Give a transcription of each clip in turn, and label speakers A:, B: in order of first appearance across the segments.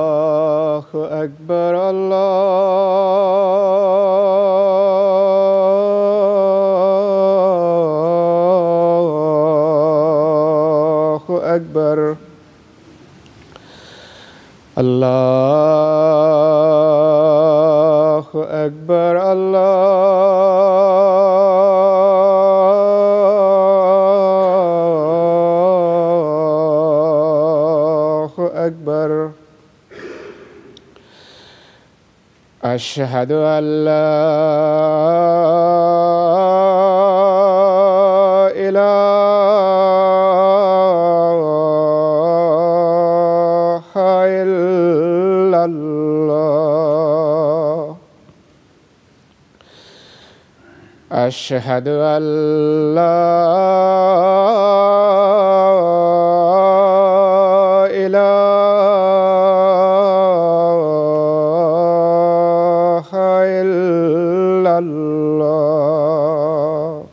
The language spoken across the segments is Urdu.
A: الله أكبر الله أكبر الله أكبر الله أكبر أشهد أن لا إله إلا الله أشهد أن لا إله إلا الله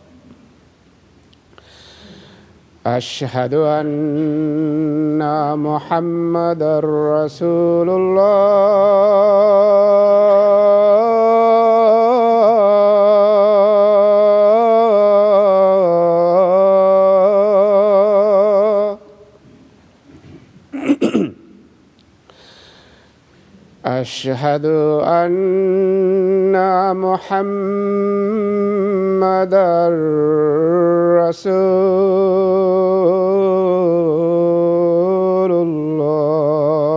A: أشهد أن محمدًا رسول الله أشهد أن محمدًا رسول الله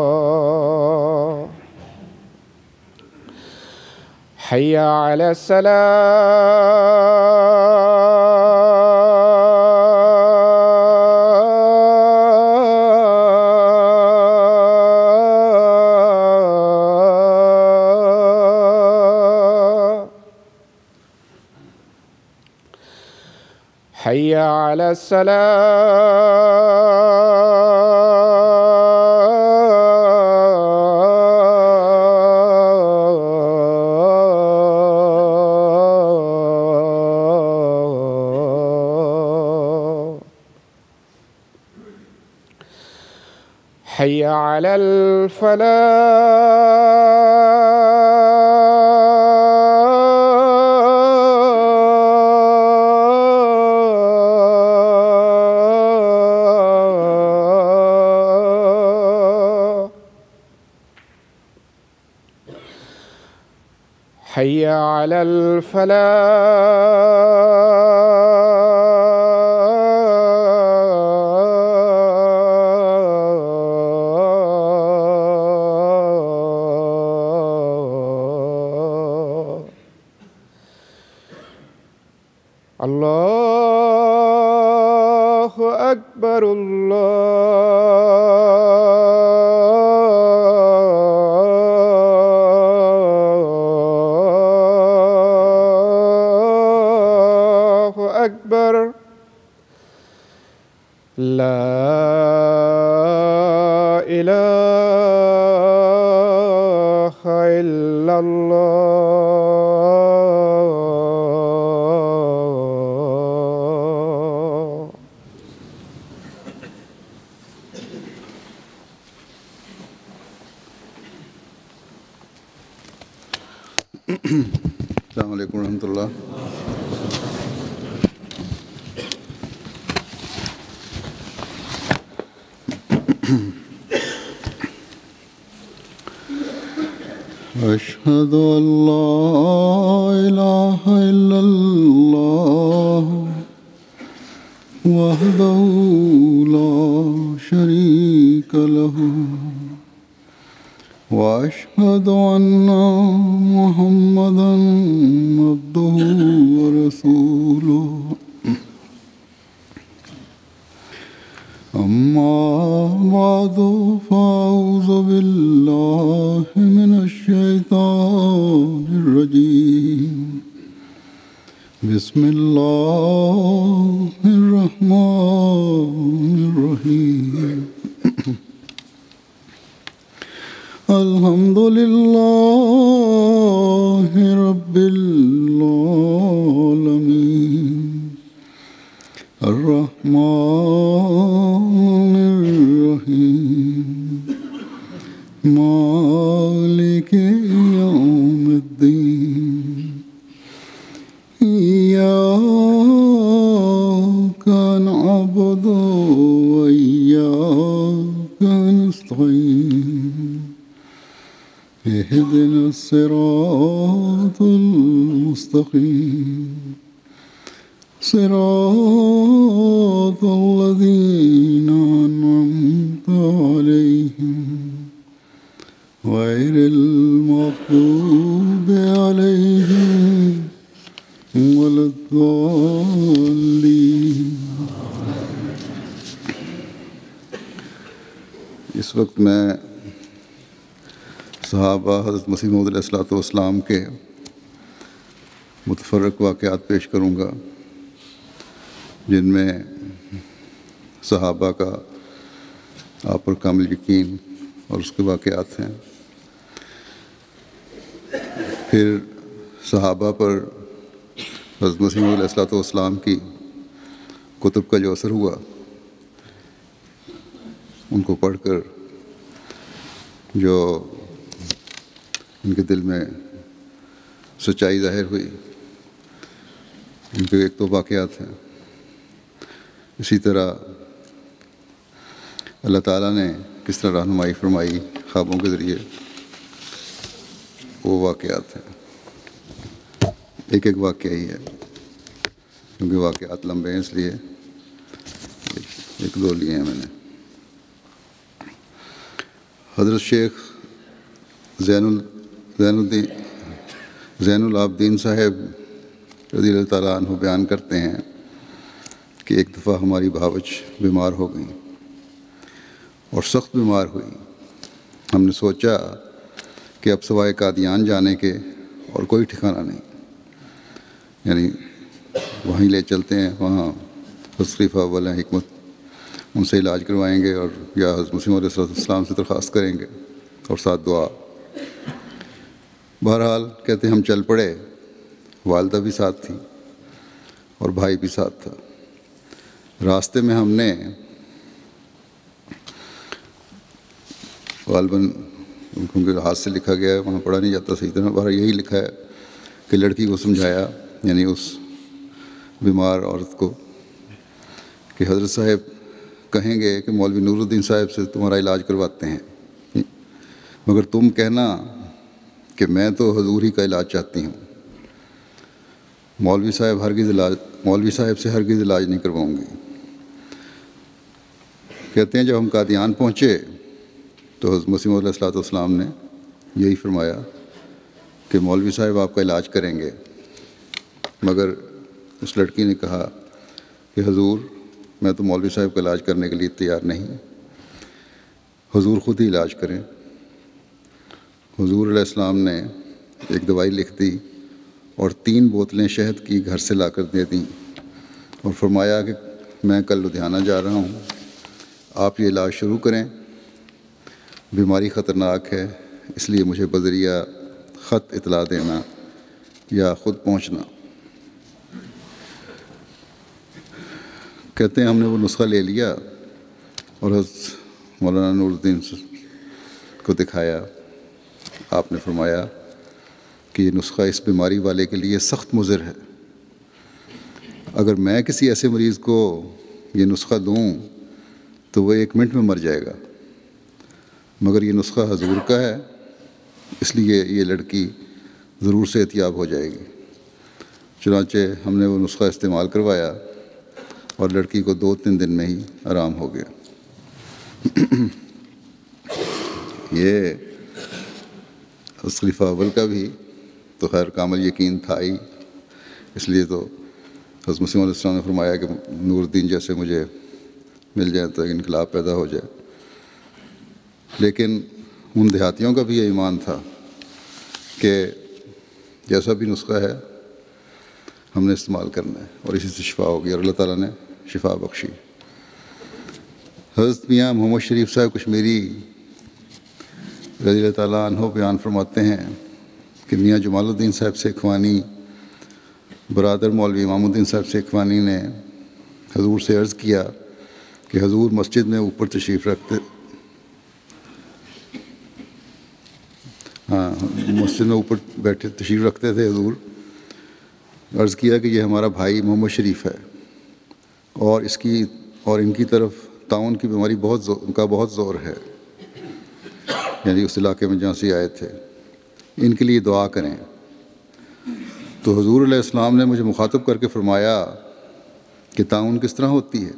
A: حي على الصلاة حي على الصلاة حي على الفلاح حي على الفلاح الله أكبر الله أكبر لا إله إلا الله
B: السلام عليكم ورحمة الله. أشهد أن لا إله إلا الله وحده لا شريك له وأشهد أن محمدًا عبده ورسوله أما بعد فأعوذ بالله من الشيطان الرجيم بسم الله الرحمن الرحيم الحمد لله رب العالمين الرحمن الرحيم مالك يوم الدين إياك نعبد وإياك نستعين اهدنا الصراط المستقيم صراط الذين أنعمت عليهم غير المغضوب عليهم ولا الضالين. اس وقت میں صحابہ حضرت مسیح موعود علیہ الصلوۃ والسلام کے متفرق واقعات پیش کروں گا جن میں صحابہ کا آپ پر کامل یقین اور اس کے واقعات ہیں. پھر صحابہ پر حضرت مسیح موعود علیہ الصلوۃ والسلام کی کتب کا جو اثر ہوا ان کو پڑھ کر جو ان کے دل میں سچائی ظاہر ہوئی ان کے ایک تو واقعات ہیں. اسی طرح اللہ تعالیٰ نے کس طرح رہنمائی فرمائی خوابوں کے ذریعے وہ واقعات ہیں. ایک ایک واقعہ ہی ہے کیونکہ واقعات لمبے ہیں اس لیے ایک دو لیے ہیں میں نے. حضرت شیخ زین العابدین صاحب رضی اللہ تعالیٰ عنہ بیان کرتے ہیں کہ ایک دفعہ ہماری بھاوچ بیمار ہو گئیں اور سخت بیمار ہوئی. ہم نے سوچا کہ اب سوائے قادیان جانے کے اور کوئی ٹھکانہ نہیں، یعنی وہیں لے چلتے ہیں، وہاں خلیفہ اول ہیں حکمت ان سے علاج کروائیں گے اور یا حضرت مسیح علیہ السلام سے درخواست کریں گے اور ساتھ دعا. بہرحال کہتے ہیں ہم چل پڑے. والدہ بھی ساتھ تھی اور بھائی بھی ساتھ تھا. راستے میں ہم نے غالباً کیونکہ ہاتھ سے لکھا گیا ہے وہاں پڑھا نہیں جاتا صحیح طرح، بہرحال یہی لکھا ہے کہ لڑکی کو سمجھایا، یعنی اس بیمار عورت کو، کہ حضرت صاحب کہیں گے کہ مولوی نور الدین صاحب سے تمہارا علاج کرواتے ہیں، مگر تم کہنا کہ میں تو حضور ہی کا علاج چاہتی ہوں. مولوی صاحب سے ہرگز علاج نہیں کرواؤں گی. کہتے ہیں جب ہم قادیان پہنچے تو حضرت مسیح علیہ الصلوۃ والسلام نے یہی فرمایا کہ مولوی صاحب آپ کا علاج کریں گے، مگر اس لڑکی نے کہا کہ حضور میں تو مولوی صاحب کا علاج کرنے کے لیے تیار نہیں، حضور خود ہی علاج کریں. حضور علیہ السلام نے ایک دوائی لکھ دی اور 3 بوتلیں شہد کی گھر سے لا کر دے دیں اور فرمایا کہ میں کل لدھیانہ جا رہا ہوں، آپ یہ علاج شروع کریں. بیماری خطرناک ہے اس لیے مجھے بذریعہ خط اطلاع دینا یا خود پہنچنا. کہتے ہیں ہم نے وہ نسخہ لے لیا اور حضرت مولانا نور الدین کو دکھایا. آپ نے فرمایا کہ یہ نسخہ اس بیماری والے کے لیے سخت مضر ہے. اگر میں کسی ایسے مریض کو یہ نسخہ دوں تو وہ 1 منٹ میں مر جائے گا، مگر یہ نسخہ حضور کا ہے اس لیے یہ لڑکی ضرور صحت یاب ہو جائے گی. چنانچہ ہم نے وہ نسخہ استعمال کروایا اور لڑکی کو 2-3 دن میں ہی آرام ہو گیا. یہ خلیفہ اول کا بھی تو خیر کامل یقین تھا ہی، اس لیے تو حضرت مسیح علیہ السلام نے فرمایا کہ نور الدین جیسے مجھے مل جائیں تو انقلاب پیدا ہو جائے۔ لیکن ان دیہاتیوں کا بھی یہ ایمان تھا کہ جیسا بھی نسخہ ہے ہم نے استعمال کرنا ہے، اور اسی سے شفا ہوگی، اور اللہ تعالیٰ نے شفا بخشی۔ حضرت میاں محمد شریف صاحب کشمیری رضی اللہ تعالیٰ عنہ بیان فرماتے ہیں کہ میاں جمال الدین صاحب سیکھوانی برادر مولوی امام الدین صاحب سیکھوانی نے حضور سے عرض کیا کہ حضور مسجد میں اوپر تشریف رکھتے، مسجد میں اوپر بیٹھے تشریف رکھتے تھے حضور۔ عرض کیا کہ یہ ہمارا بھائی محمد شریف ہے، اور ان کی طرف طاعون کی بیماری بہت زور ہے، یعنی اس علاقے میں جہاں سے آئے تھے، ان کے لیے دعا کریں۔ تو حضور علیہ السلام نے مجھے مخاطب کر کے فرمایا کہ طاعون کس طرح ہوتی ہے؟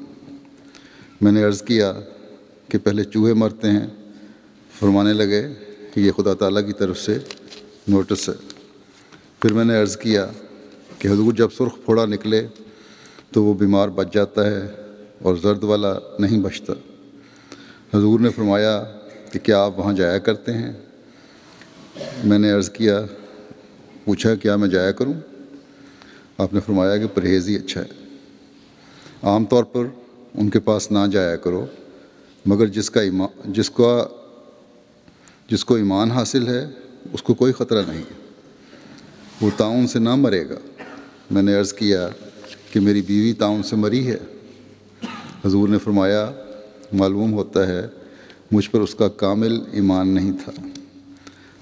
B: میں نے عرض کیا کہ پہلے چوہے مرتے ہیں۔ فرمانے لگے کہ یہ خدا تعالیٰ کی طرف سے نوٹس ہے۔ پھر میں نے عرض کیا کہ حضور جب سرخ پھوڑا نکلے تو وہ بیمار بچ جاتا ہے اور زرد والا نہیں بچتا۔ حضور نے فرمایا کہ کیا آپ وہاں جایا کرتے ہیں؟ میں نے عرض کیا، پوچھا کیا میں جایا کروں؟ آپ نے فرمایا کہ پرہیز ہی اچھا ہے، عام طور پر ان کے پاس نہ جایا کرو، مگر جس کو ایمان حاصل ہے اس کو کوئی خطرہ نہیں، وہ طاعون سے نہ مرے گا۔ میں نے عرض کیا کہ میری بیوی طاعون سے مری ہے۔ حضور نے فرمایا، معلوم ہوتا ہے مجھ پر اس کا کامل ایمان نہیں تھا،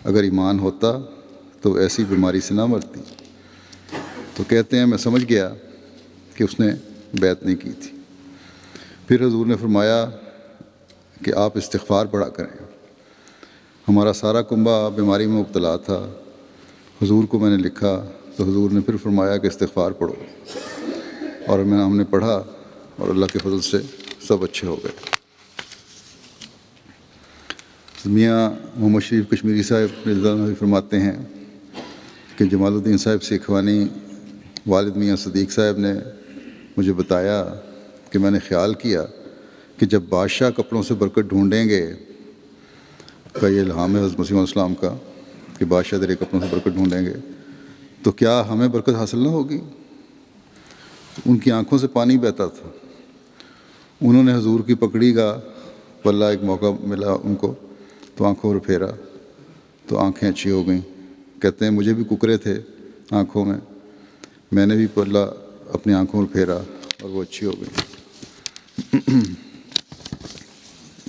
B: اگر ایمان ہوتا تو ایسی بیماری سے نہ مرتی۔ تو کہتے ہیں میں سمجھ گیا کہ اس نے بیعت نہیں کی تھی۔ پھر حضور نے فرمایا کہ آپ استغفار پڑھا کریں۔ ہمارا سارا کنبہ بیماری میں مبتلا تھا، حضور کو میں نے لکھا تو حضور نے پھر فرمایا کہ استغفار پڑھو، اور ہم نے پڑھا اور اللہ کے فضل سے سب اچھے ہو گئے۔ میاں محمد شریف کشمیری صاحب رضی اللہ عنہ فرماتے ہیں کہ جمال الدین صاحب سیکھوانی والد میاں صدیق صاحب نے مجھے بتایا کہ میں نے خیال کیا کہ جب بادشاہ کپڑوں سے برکت ڈھونڈیں گے، کا یہ الہام ہے حضرت مسیح علیہ السلام کا کہ بادشاہ تیرے کپڑوں سے برکت ڈھونڈیں گے، تو کیا ہمیں برکت حاصل نہ ہوگی؟ ان کی آنکھوں سے پانی بہتا تھا۔ انہوں نے حضور کی پکڑی کا پلہ، ایک موقع ملا ان کو تو آنکھوں پر پھیرا تو آنکھیں اچھی ہو گئیں۔ کہتے ہیں مجھے بھی ککرے تھے آنکھوں میں نے بھی پلہ اپنی آنکھوں پر پھیرا اور وہ اچھی ہو گئی۔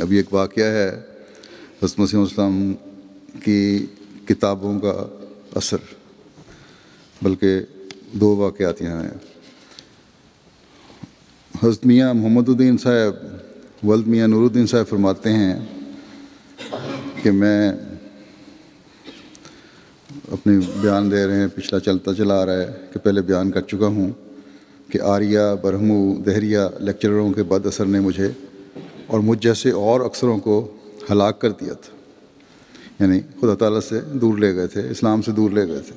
B: ابھی ایک واقعہ ہے حضرت مسیح علیہ السلام کی کتابوں کا اثر، بلکہ دو واقعات یہاں ہیں۔ حضرت میاں محمد الدین صاحب ولد میاں نور الدین صاحب فرماتے ہیں کہ میں اپنے بیان دے رہے ہیں، پچھلا چلتا چلا آ رہا ہے کہ پہلے بیان کر چکا ہوں کہ آریہ، برہمو، دہریہ لیکچرروں کے بد اثر نے مجھے اور مجھ جیسے اور اکثروں کو ہلاک کر دیا تھا، یعنی خدا تعالیٰ سے دور لے گئے تھے، اسلام سے دور لے گئے تھے،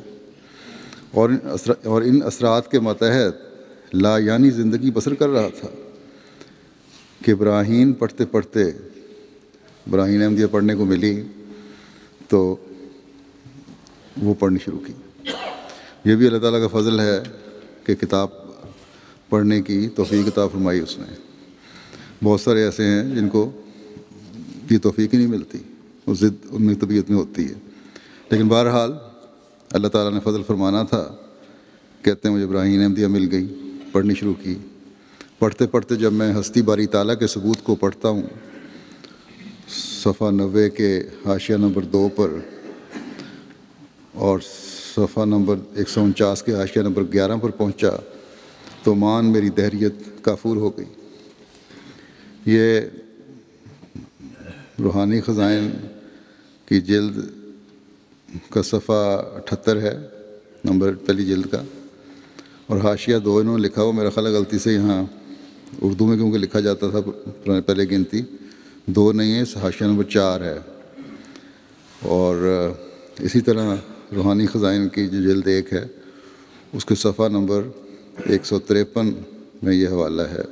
B: اور ان اثرات کے ماتحت لا یعنی زندگی بسر کر رہا تھا کہ براہین پڑھتے پڑھتے براہین احمدیہ پڑھنے کو ملی تو وہ پڑھنی شروع کی۔ یہ بھی اللہ تعالیٰ کا فضل ہے کہ کتاب پڑھنے کی توفیق عطا فرمائی اس نے۔ بہت سارے ایسے ہیں جن کو یہ توفیق ہی نہیں ملتی، وہ ضد ان میں طبیعت میں ہوتی ہے، لیکن بہرحال اللہ تعالیٰ نے فضل فرمانا تھا۔ کہتے ہیں مجھے براہین احمدیہ مل گئی، پڑھنی شروع کی۔ پڑھتے پڑھتے جب میں ہستی باری تعالیٰ کے ثبوت کو پڑھتا ہوں، صفحہ 90 کے حاشیہ نمبر 2 پر اور صفحہ نمبر 149 کے حاشیہ نمبر 11 پر پہنچا تو مان میری دہریت کافور ہو گئی۔ یہ روحانی خزائن کی جلد کا صفحہ 78 ہے، نمبر پہلی جلد کا، اور حاشیہ 2 انہوں نے لکھا ہوا، میرا خیال ہے غلطی سے یہاں اردو میں کیونکہ لکھا جاتا تھا پہلے گنتی 2 نہیں ہے، حاشیہ نمبر 4 ہے۔ اور اسی طرح روحانی خزائن کی جو جلد 1 ہے اس کے صفحہ نمبر 153 میں یہ حوالہ ہے۔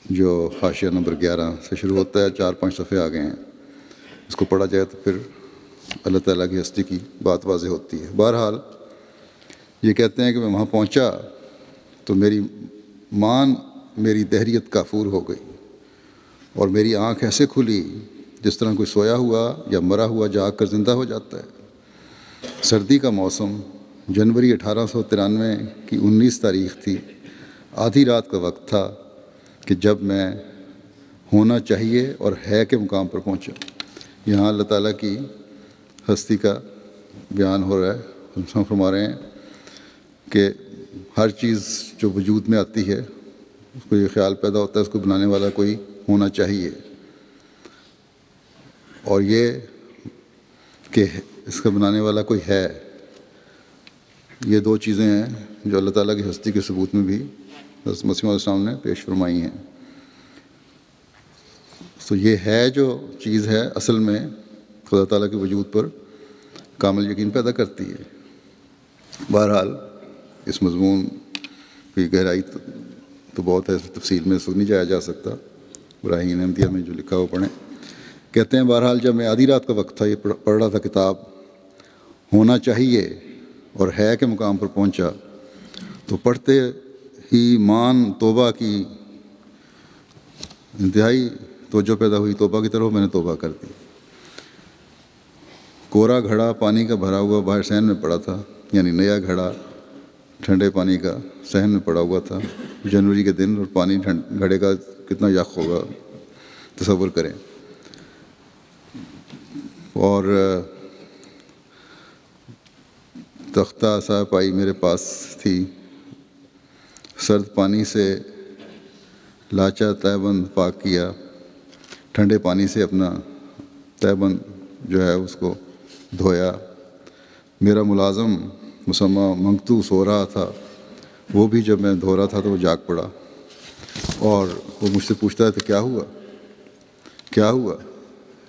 B: جو حاشیہ نمبر 11 سے شروع ہوتا ہے، 4-5 صفحے آگے ہیں، اس کو پڑھا جائے تو پھر اللہ تعالیٰ کی ہستی کی بات واضح ہوتی ہے۔ بہرحال یہ کہتے ہیں کہ میں وہاں پہنچا تو میری مان میری دہریت کافور ہو گئی اور میری آنکھ ایسے کھلی جس طرح کوئی سویا ہوا یا مرا ہوا جاگ کر زندہ ہو جاتا ہے۔ سردی کا موسم، جنوری 1893 کی 19 تاریخ تھی، آدھی رات کا وقت تھا کہ جب میں ہونا چاہیے اور ہے کے مقام پر پہنچا۔ یہاں اللہ تعالیٰ کی ہستی کا بیان ہو رہا ہے۔ ہم فرما رہے ہیں کہ ہر چیز جو وجود میں آتی ہے اس کو یہ خیال پیدا ہوتا ہے اس کو بنانے والا کوئی ہونا چاہیے، اور یہ کہ اس کا بنانے والا کوئی ہے، یہ دو چیزیں ہیں جو اللہ تعالیٰ کی ہستی کے ثبوت میں بھی حضرت مسیح علیہ السلام نے پیش فرمائی ہیں۔ تو یہ ہے جو چیز ہے اصل میں خدا تعالیٰ کے وجود پر کامل یقین پیدا کرتی ہے۔ بہرحال اس مضمون کی گہرائی تو بہت ہے، اس تفصیل میں اس وقت نہیں جایا جا سکتا، براہین احمدیہ میں جو لکھا وہ پڑھیں۔ کہتے ہیں بہرحال جب میں آدھی رات کا وقت تھا، یہ پڑھ رہا تھا کتاب ہونا چاہیے اور ہے کے مقام پر پہنچا، تو پڑھتے ہی مان توبہ کی انتہائی توجہ پیدا ہوئی، توبہ کی طرف میں نے توبہ کر دی۔ کورا گھڑا پانی کا بھرا ہوا باہر صحن میں پڑا تھا، یعنی نیا گھڑا ٹھنڈے پانی کا صحن میں پڑا ہوا تھا۔ جنوری کے دن اور پانی گھڑے کا کتنا یخ ہوگا تصور کریں۔ اور تختہ سا پائی میرے پاس تھی، سرد پانی سے لاچا تہبند پاک کیا، ٹھنڈے پانی سے اپنا تہبند جو ہے اس کو دھویا۔ میرا ملازم مسمہ منگتو سو رہا تھا، وہ بھی جب میں دھو رہا تھا تو وہ جاگ پڑا اور وہ مجھ سے پوچھتا ہے تو کیا ہوا کیا ہوا،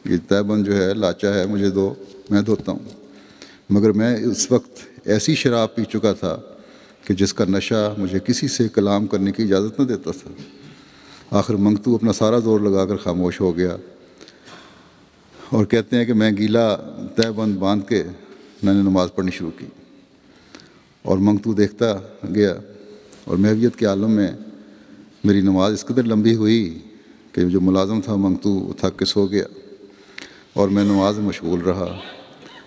B: یہ تہبند جو ہے لاچا ہے، مجھے دو، میں دھوتا ہوں۔ مگر میں اس وقت ایسی شراب پی چکا تھا کہ جس کا نشہ مجھے کسی سے کلام کرنے کی اجازت نہ دیتا تھا۔ آخر منگتو اپنا سارا زور لگا کر خاموش ہو گیا اور کہتے ہیں کہ میں گیلا تہبند باندھ کے میں نے نماز پڑھنی شروع کی، اور منگتو دیکھتا گیا، اور محویت کے عالم میں میری نماز اس قدر لمبی ہوئی کہ جو ملازم تھا منگتو وہ تھک کے سو گیا اور میں نماز میں مشغول رہا۔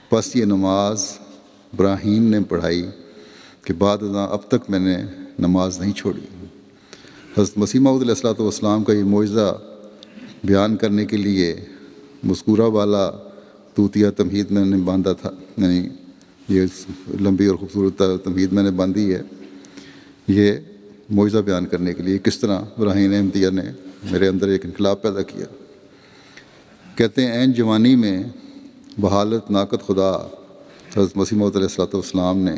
B: پس یہ نماز براہین نے پڑھائی کہ بعد ازاں اب تک میں نے نماز نہیں چھوڑی۔ حضرت مسیح موعود علیہ السلام کا یہ معجزہ بیان کرنے کے لیے مذکورہ والا توتیہ تمہید میں نے باندھا تھا، یعنی یہ لمبی اور خوبصورت تمہید میں نے باندھی ہے، یہ معجزہ بیان کرنے کے لیے کس طرح براہین احمدیہ نے میرے اندر ایک انقلاب پیدا کیا۔ کہتے ہیں عین جوانی میں بحالت ناقد خدا حضرت مسیح موعود علیہ السلام نے،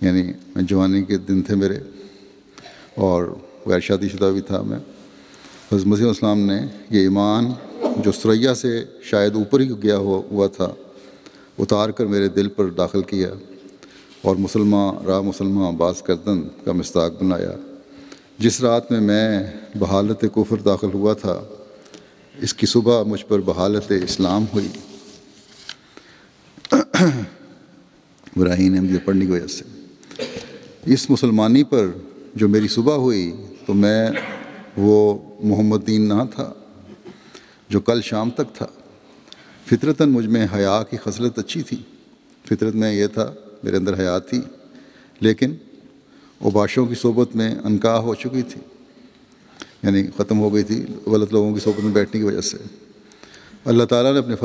B: یعنی جوانی کے دن تھے میرے اور غیر شادی شدہ بھی تھا میں، حضرت مسیح علیہ السلام نے یہ ایمان جو ثریا سے شاید اوپر ہی گیا ہوا تھا اتار کر میرے دل پر داخل کیا اور مسلمان باز کردن کا مصداق بنایا۔ جس رات میں بحالت کفر داخل ہوا تھا، اس کی صبح مجھ پر بحالت اسلام ہوئی۔ براہین احمدیہ پڑھنے کی وجہ سے اس مسلمانی پر جو میری صبح ہوئی تو میں وہ محمد دین نہ تھا جو کل شام تک تھا۔ فطرتاً مجھ میں حیا کی خصلت اچھی تھی، فطرت میں یہ تھا، میرے اندر حیا تھی، لیکن اوباشوں کی صحبت میں انکاہ ہو چکی تھی، یعنی ختم ہو گئی تھی غلط لوگوں کی صحبت میں بیٹھنے کی وجہ سے۔ اللہ تعالیٰ نے اپنے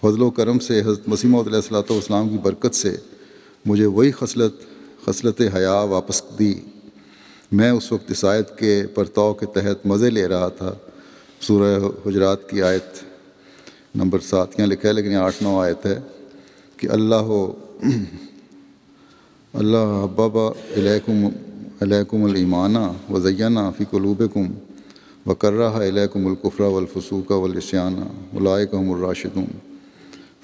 B: فضل و کرم سے حضرت مسیح موعود علیہ السلام کی برکت سے مجھے وہی خصلت حیا واپس دی۔ میں اس وقت اس آیت کے پرتاؤ کے تحت مزے لے رہا تھا۔ سورہ حجرات کی آیت نمبر 7 یہاں لکھا ہے، لیکن یہ 8-9 آیت ہے کہ اللہ حبب الیکم الایمان وزینہ فی قلوبکم وکرہ الیکم الکفر والفسوق والعصیان اولئک هم الراشدون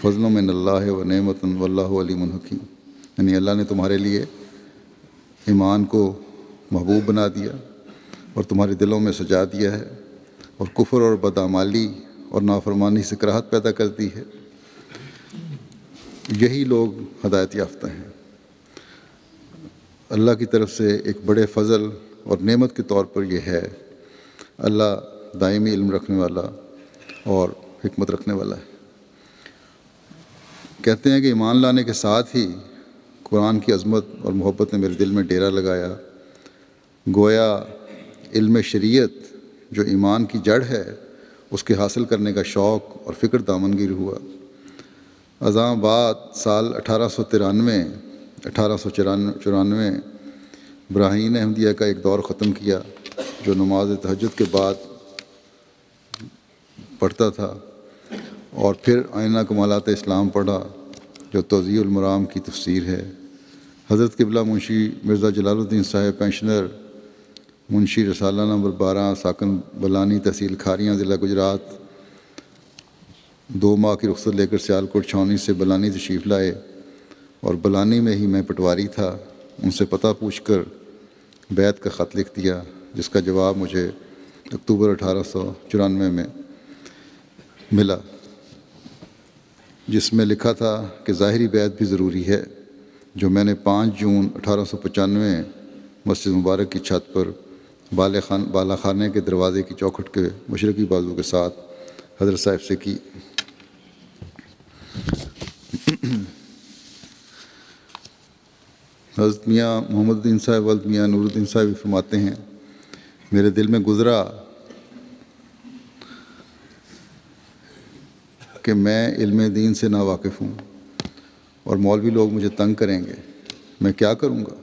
B: فضل من اللہ و نعمت واللہ علیم حکیم۔ یعنی اللہ نے تمہارے لیے ایمان کو محبوب بنا دیا، اور تمہارے دلوں میں سجا دیا ہے، اور کفر اور بدعمالی اور نافرمانی سے کراہت پیدا کر دی ہے۔ یہی لوگ ہدایت یافتہ ہیں۔ اللہ کی طرف سے ایک بڑے فضل اور نعمت کے طور پر یہ ہے، اللہ دائمی علم رکھنے والا اور حکمت رکھنے والا ہے۔ کہتے ہیں کہ ایمان لانے کے ساتھ ہی قرآن کی عظمت اور محبت نے میرے دل میں ڈیرا لگایا، گویا علم شریعت جو ایمان کی جڑ ہے اس کے حاصل کرنے کا شوق اور فکر دامنگیر ہوا۔ ازاں بعد سال 1894 براہین احمدیہ کا ایک دور ختم کیا، جو نماز تہجد کے بعد پڑھتا تھا، اور پھر آئینہ کمالات اسلام پڑھا جو توضیح المرام کی تفسیر ہے۔ حضرت قبلہ منشی مرزا جلال الدین صاحب پینشنر، منشی رسالہ نمبر 12، ساکن بلانی، تحصیل کھاریاں، ضلع گجرات، 2 ماہ کی رخصت لے کر سیالکوٹ چھاؤنی سے بلانی تشریف لائے، اور بلانی میں ہی میں پٹواری تھا۔ ان سے پتہ پوچھ کر بیعت کا خط لکھ دیا، جس کا جواب مجھے اکتوبر 1894 میں ملا، جس میں لکھا تھا کہ ظاہری بیعت بھی ضروری ہے، جو میں نے 5 جون 1895 مسجد مبارک کی چھت پر بالا خانے کے دروازے کی چوکھٹ کے مشرقی بازو کے ساتھ حضرت صاحب سے کی۔ حضرت میاں محمد الدین صاحب ولد میاں نور الدین صاحب بھی فرماتے ہیں، میرے دل میں گزرا کہ میں علم دین سے ناواقف ہوں اور مولوی لوگ مجھے تنگ کریں گے، میں کیا کروں گا؟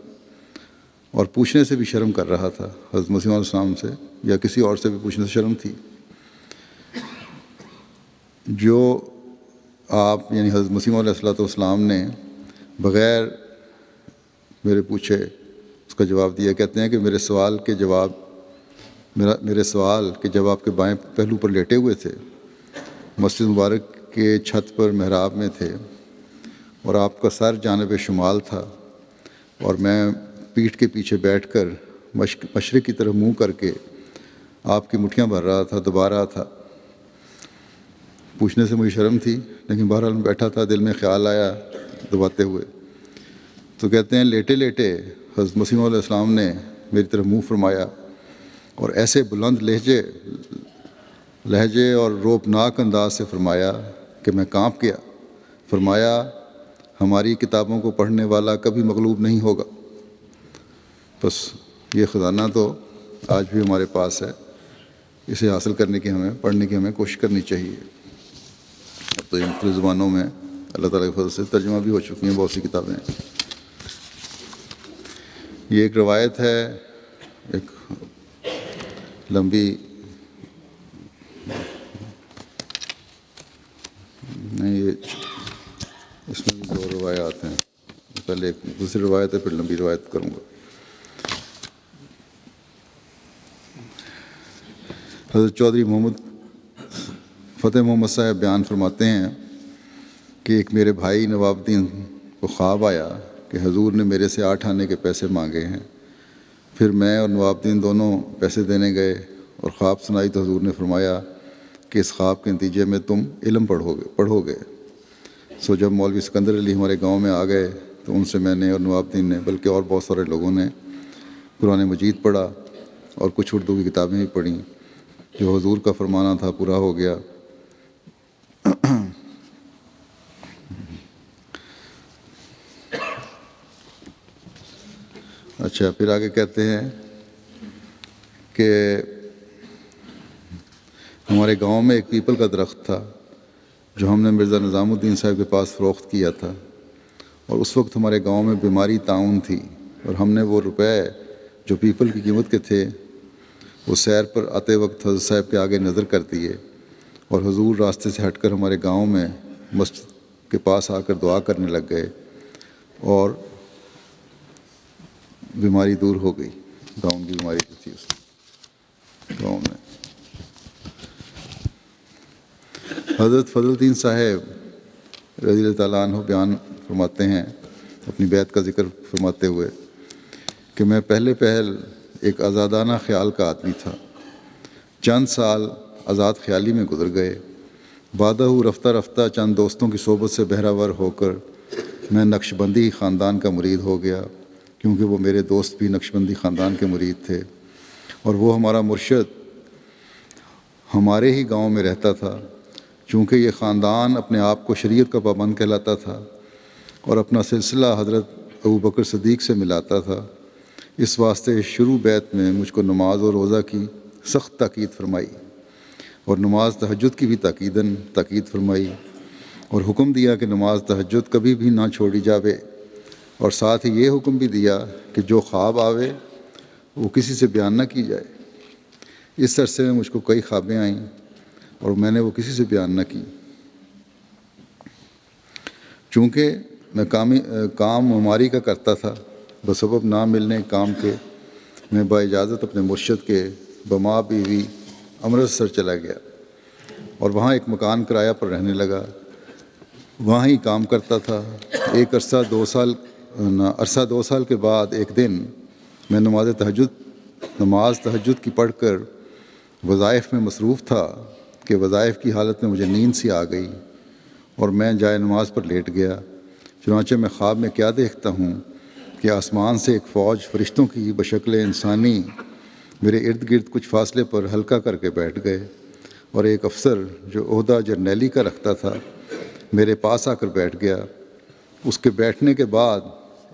B: اور پوچھنے سے بھی شرم کر رہا تھا، حضرت مسیح علیہ السلام سے یا کسی اور سے بھی پوچھنے سے شرم تھی۔ جو آپ یعنی حضرت مسیح علیہ السلام نے بغیر میرے پوچھے اس کا جواب دیا۔ کہتے ہیں کہ میرے سوال کے جب آپ کے بائیں پہلو پر لیٹے ہوئے تھے، مسجد مبارک کے چھت پر محراب میں تھے، اور آپ کا سر جانب شمال تھا، اور میں پیٹھ کے پیچھے بیٹھ کر مشرق کی طرف منہ کر کے آپ کی مٹھیاں بھر رہا تھا، دبا رہا تھا۔ پوچھنے سے مجھے شرم تھی، لیکن بہرحال میں بیٹھا تھا، دل میں خیال آیا دباتے ہوئے۔ تو کہتے ہیں لیٹے لیٹے حضرت مسیح علیہ السلام نے میری طرف منہ فرمایا، اور ایسے بلند لہجے اور روبناک انداز سے فرمایا کہ میں کانپ گیا۔ فرمایا، ہماری کتابوں کو پڑھنے والا کبھی مغلوب نہیں ہوگا۔ بس یہ خزانہ تو آج بھی ہمارے پاس ہے، اسے حاصل کرنے کی پڑھنے کی ہمیں کوشش کرنی چاہیے۔ اب تو یہ مختلف زبانوں میں اللہ تعالیٰ کے فضل سے ترجمہ بھی ہو چکی ہیں بہت سی کتابیں۔ یہ ایک روایت ہے، ایک لمبی نہیں، یہ اس میں بھی 2 روایات ہیں، پہلے ایک دوسری روایت ہے، پھر لمبی روایت کروں گا۔ حضرت چودھری فتح محمد صاحب بیان فرماتے ہیں کہ ایک میرے بھائی نواب الدین کو خواب آیا کہ حضور نے میرے سے 8 آنے کے پیسے مانگے ہیں۔ پھر میں اور نواب الدین دونوں پیسے دینے گئے، اور خواب سنائی تو حضور نے فرمایا کہ اس خواب کے نتیجے میں تم علم پڑھو گے۔ سو جب مولوی سکندر علی ہمارے گاؤں میں آ گئے تو ان سے میں نے اور نواب الدین نے، بلکہ اور بہت سارے لوگوں نے قرآن مجید پڑھا، اور کچھ اردو کی کتابیں بھی پڑھیں۔ جو حضور کا فرمانا تھا پورا ہو گیا۔ اچھا، پھر آگے کہتے ہیں کہ ہمارے گاؤں میں ایک پیپل کا درخت تھا جو ہم نے مرزا نظام الدین صاحب کے پاس فروخت کیا تھا، اور اس وقت ہمارے گاؤں میں بیماری طاعون تھی، اور ہم نے وہ روپے جو پیپل کی قیمت کے تھے وہ سیر پر آتے وقت حضرت صاحب کے آگے نظر کر دیے، اور حضور راستے سے ہٹ کر ہمارے گاؤں میں مسجد کے پاس آ کر دعا کرنے لگ گئے، اور بیماری دور ہو گئی۔ گاؤں کی بیماری جو تھی اس گاؤں میں۔ حضرت فضل الدین صاحب رضی اللہ تعالیٰ عنہ بیان فرماتے ہیں اپنی بیعت کا ذکر فرماتے ہوئے کہ میں پہلے پہل ایک آزادانہ خیال کا آدمی تھا۔ چند سال آزاد خیالی میں گزر گئے۔ بعدہ رفتہ رفتہ چند دوستوں کی صحبت سے بہراور ہو کر میں نقش بندی خاندان کا مرید ہو گیا، کیونکہ وہ میرے دوست بھی نقش بندی خاندان کے مرید تھے، اور وہ ہمارا مرشد ہمارے ہی گاؤں میں رہتا تھا۔ چونکہ یہ خاندان اپنے آپ کو شریعت کا پابند کہلاتا تھا اور اپنا سلسلہ حضرت ابوبکر صدیق سے ملاتا تھا، اس واسطے شروع بیت میں مجھ کو نماز اور روزہ کی سخت تاکید فرمائی، اور نماز تہجد کی بھی تاکید فرمائی، اور حکم دیا کہ نماز تہجد کبھی بھی نہ چھوڑی جاوے، اور ساتھ ہی یہ حکم بھی دیا کہ جو خواب آوے وہ کسی سے بیان نہ کی جائے۔ اس عرصے میں مجھ کو کئی خوابیں آئیں اور میں نے وہ کسی سے بیان نہ کی۔ چونکہ میں کام معماری کا کرتا تھا، بسبب نہ ملنے کام کے میں باجازت اپنے مرشد کے بما بیوی امرتسر چلا گیا اور وہاں ایک مکان کرایہ پر رہنے لگا۔ وہاں ہی کام کرتا تھا۔ ایک عرصہ 2 سال کے بعد ایک دن میں نماز تہجد کی پڑھ کر وظائف میں مصروف تھا کہ وظائف کی حالت میں مجھے نیند سی آ گئی اور میں جائے نماز پر لیٹ گیا۔ چنانچہ میں خواب میں کیا دیکھتا ہوں کہ آسمان سے ایک فوج فرشتوں کی بشکل انسانی میرے ارد گرد کچھ فاصلے پر حلقہ کر کے بیٹھ گئے، اور ایک افسر جو عہدہ جرنیلی کا رکھتا تھا میرے پاس آ کر بیٹھ گیا۔ اس کے بیٹھنے کے بعد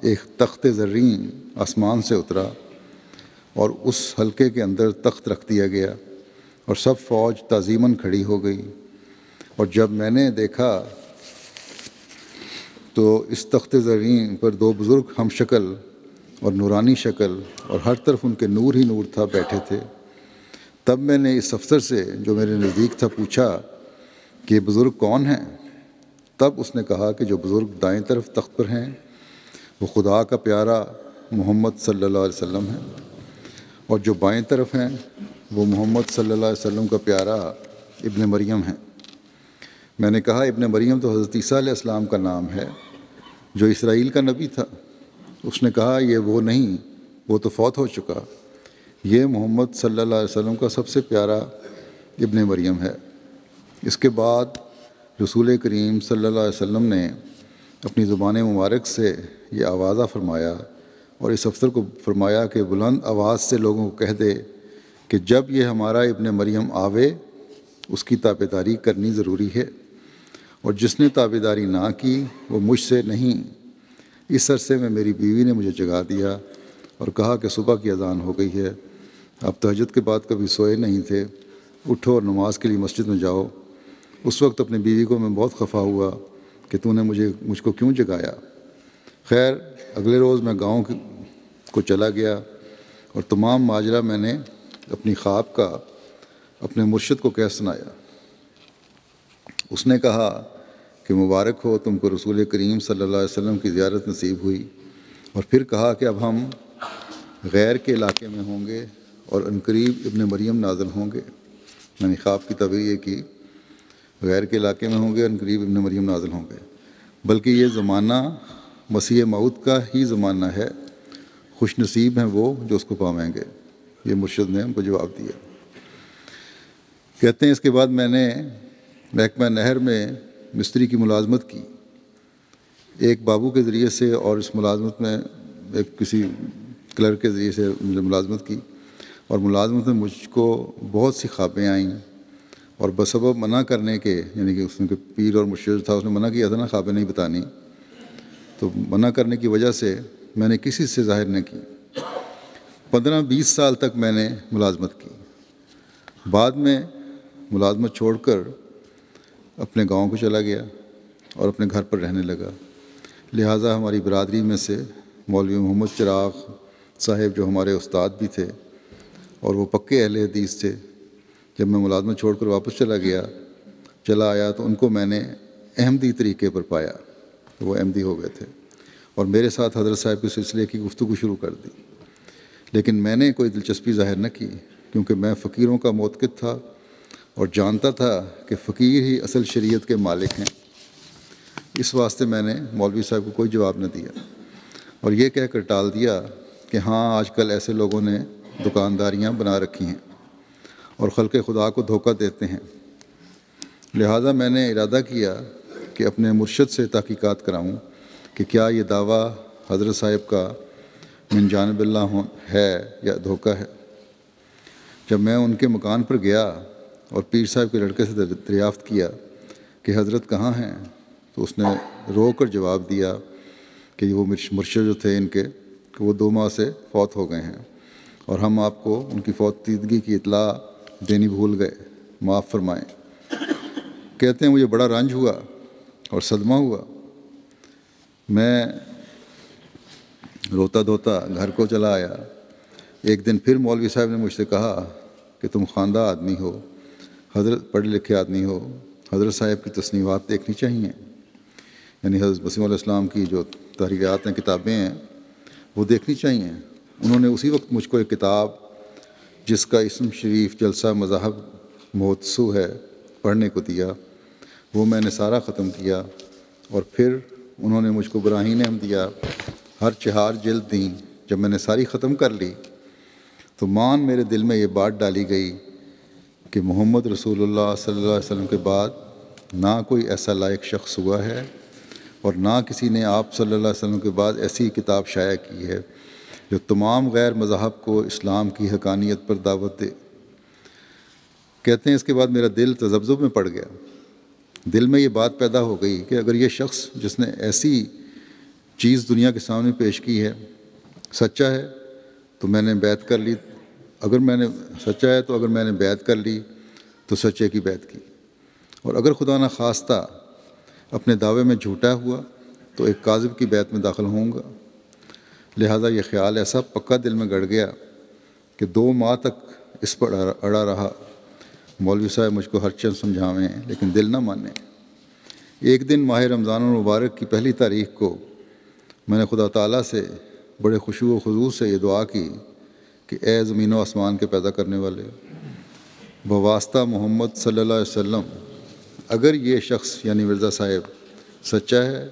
B: ایک تخت زرین آسمان سے اترا اور اس حلقے کے اندر تخت رکھ دیا گیا، اور سب فوج تعظیماً کھڑی ہو گئی۔ اور جب میں نے دیکھا تو اس تخت زرین پر 2 بزرگ ہم شکل اور نورانی شکل اور ہر طرف ان کے نور ہی نور تھا بیٹھے تھے۔ تب میں نے اس افسر سے جو میرے نزدیک تھا پوچھا کہ یہ بزرگ کون ہیں؟ تب اس نے کہا کہ جو بزرگ دائیں طرف تخت پر ہیں وہ خدا کا پیارا محمد صلی اللہ علیہ وسلم ہیں، اور جو بائیں طرف ہیں وہ محمد صلی اللہ علیہ وسلم کا پیارا ابن مریم ہیں۔ میں نے کہا ابن مریم تو حضرت عیسیٰ علیہ السلام کا نام ہے جو اسرائیل کا نبی تھا۔ اس نے کہا یہ وہ نہیں، وہ تو فوت ہو چکا، یہ محمد صلی اللہ علیہ وسلم کا سب سے پیارا ابن مریم ہے۔ اس کے بعد رسول کریم صلی اللہ علیہ وسلم نے اپنی زبان مبارک سے یہ آوازہ فرمایا اور اس افسر کو فرمایا کہ بلند آواز سے لوگوں کو کہہ دے کہ جب یہ ہمارا ابن مریم آوے اس کی تابعداری کرنی ضروری ہے، اور جس نے تابعداری نہ کی وہ مجھ سے نہیں۔ اس عرصے میں میری بیوی نے مجھے جگا دیا اور کہا کہ صبح کی اذان ہو گئی ہے، آپ تہجد کے بعد کبھی سوئے نہیں تھے، اٹھو اور نماز کے لیے مسجد میں جاؤ۔ اس وقت اپنی بیوی کو میں بہت خفا ہوا کہ تو نے مجھ کو کیوں جگایا۔ خیر اگلے روز میں گاؤں کو چلا گیا اور تمام ماجرا میں نے اپنی خواب کا اپنے مرشد کو کہہ سنایا۔ اس نے کہا کہ مبارک ہو تم کو رسول کریم صلی اللہ علیہ وسلم کی زیارت نصیب ہوئی، اور پھر کہا کہ اب ہم غیر کے علاقے میں ہوں گے اور عنقریب ابن مریم نازل ہوں گے۔ میں نے خواب کی تعبیر یہ کی غیر کے علاقے میں ہوں گے، عنقریب ابن مریم نازل ہوں گے، بلکہ یہ زمانہ مسیح موعود کا ہی زمانہ ہے، خوش نصیب ہیں وہ جو اس کو پائیں گے۔ یہ مرشد نے ہم کو جواب دیا۔ کہتے ہیں اس کے بعد میں نے محکمہ نہر میں مستری کی ملازمت کی ایک بابو کے ذریعے سے، اور اس ملازمت میں ایک کسی کلرک کے ذریعے سے ملازمت کی، اور ملازمت میں مجھ کو بہت سی خوابیں آئیں، اور بسبب منع کرنے کے، یعنی کہ اس نے پیر اور مرشد تھا اس نے منع کیا تھا نا خوابیں نہیں بتانی، تو منع کرنے کی وجہ سے میں نے کسی سے ظاہر نہ کی۔ 15-20 سال تک میں نے ملازمت کی۔ بعد میں ملازمت چھوڑ کر اپنے گاؤں کو چلا گیا اور اپنے گھر پر رہنے لگا۔ لہٰذا ہماری برادری میں سے مولوی محمد چراغ صاحب جو ہمارے استاد بھی تھے اور وہ پکے اہل حدیث تھے، جب میں ملازمت چھوڑ کر واپس چلا آیا تو ان کو میں نے احمدی طریقے پر پایا، وہ احمدی ہو گئے تھے اور میرے ساتھ حضرت صاحب کے سلسلے کی گفتگو شروع کر دی، لیکن میں نے کوئی دلچسپی ظاہر نہ کی کیونکہ میں فقیروں کا معتقد تھا اور جانتا تھا کہ فقیر ہی اصل شریعت کے مالک ہیں۔ اس واسطے میں نے مولوی صاحب کو کوئی جواب نہ دیا اور یہ کہہ کر ٹال دیا کہ ہاں آج کل ایسے لوگوں نے دکانداریاں بنا رکھی ہیں اور خلق خدا کو دھوکہ دیتے ہیں۔ لہٰذا میں نے ارادہ کیا کہ اپنے مرشد سے تحقیقات کراؤں کہ کیا یہ دعویٰ حضرت صاحب کا من جانب اللہ ہے یا دھوکہ ہے۔ جب میں ان کے مکان پر گیا اور پیر صاحب کے لڑکے سے دریافت کیا کہ حضرت کہاں ہیں، تو اس نے رو کر جواب دیا کہ وہ مرشد جو تھے ان کے کہ وہ 2 ماہ سے فوت ہو گئے ہیں اور ہم آپ کو ان کی فوتیدگی کی اطلاع دینی بھول گئے، معاف فرمائیں۔ کہتے ہیں مجھے بڑا رنج ہوا اور صدمہ ہوا۔ میں روتا دھوتا گھر کو چلا آیا۔ ایک دن پھر مولوی صاحب نے مجھ سے کہا کہ تم خواندہ آدمی ہو، حضرت پڑھے لکھے آدمی ہو، حضرت صاحب کی تصنیفات دیکھنی چاہیے، یعنی حضرت مسیح علیہ السلام کی جو تحریرات ہیں، کتابیں ہیں، وہ دیکھنی چاہیے۔ انہوں نے اسی وقت مجھ کو ایک کتاب جس کا اسم شریف جلسہ مذاہب مہتسو ہے پڑھنے کو دیا۔ وہ میں نے سارا ختم کیا اور پھر انہوں نے مجھ کو براہین احمدیہ ہر 4 جلد دیں۔ جب میں نے ساری ختم کر لی تو میرے دل میں یہ بات ڈالی گئی کہ محمد رسول اللہ صلی اللہ علیہ وسلم کے بعد نہ کوئی ایسا لائق شخص ہوا ہے اور نہ کسی نے آپ صلی اللہ علیہ وسلم کے بعد ایسی کتاب شائع کی ہے جو تمام غیر مذاہب کو اسلام کی حقانیت پر دعوت دے۔ کہتے ہیں اس کے بعد میرا دل تذبذب میں پڑ گیا۔ دل میں یہ بات پیدا ہو گئی کہ اگر یہ شخص جس نے ایسی چیز دنیا کے سامنے پیش کی ہے سچا ہے تو میں نے بیعت کر لی، اگر میں نے بیعت کر لی تو سچے کی بیعت کی، اور اگر خدا نہ خواستہ اپنے دعوے میں جھوٹا ہوا تو ایک کاذب کی بیعت میں داخل ہوں گا۔ لہٰذا یہ خیال ایسا پکا دل میں گڑ گیا کہ 2 ماہ تک اس پر اڑا رہا۔ مولوی صاحب مجھ کو ہر چیز سمجھاویں لیکن دل نہ مانے۔ ایک دن ماہ رمضان المبارک کی پہلی تاریخ کو میں نے خدا تعالیٰ سے بڑے خشوع و خضوع سے یہ دعا کی کہ اے زمین و آسمان کے پیدا کرنے والے، بواسطہ محمد صلی اللہ علیہ وسلم، اگر یہ شخص یعنی مرزا صاحب سچا ہے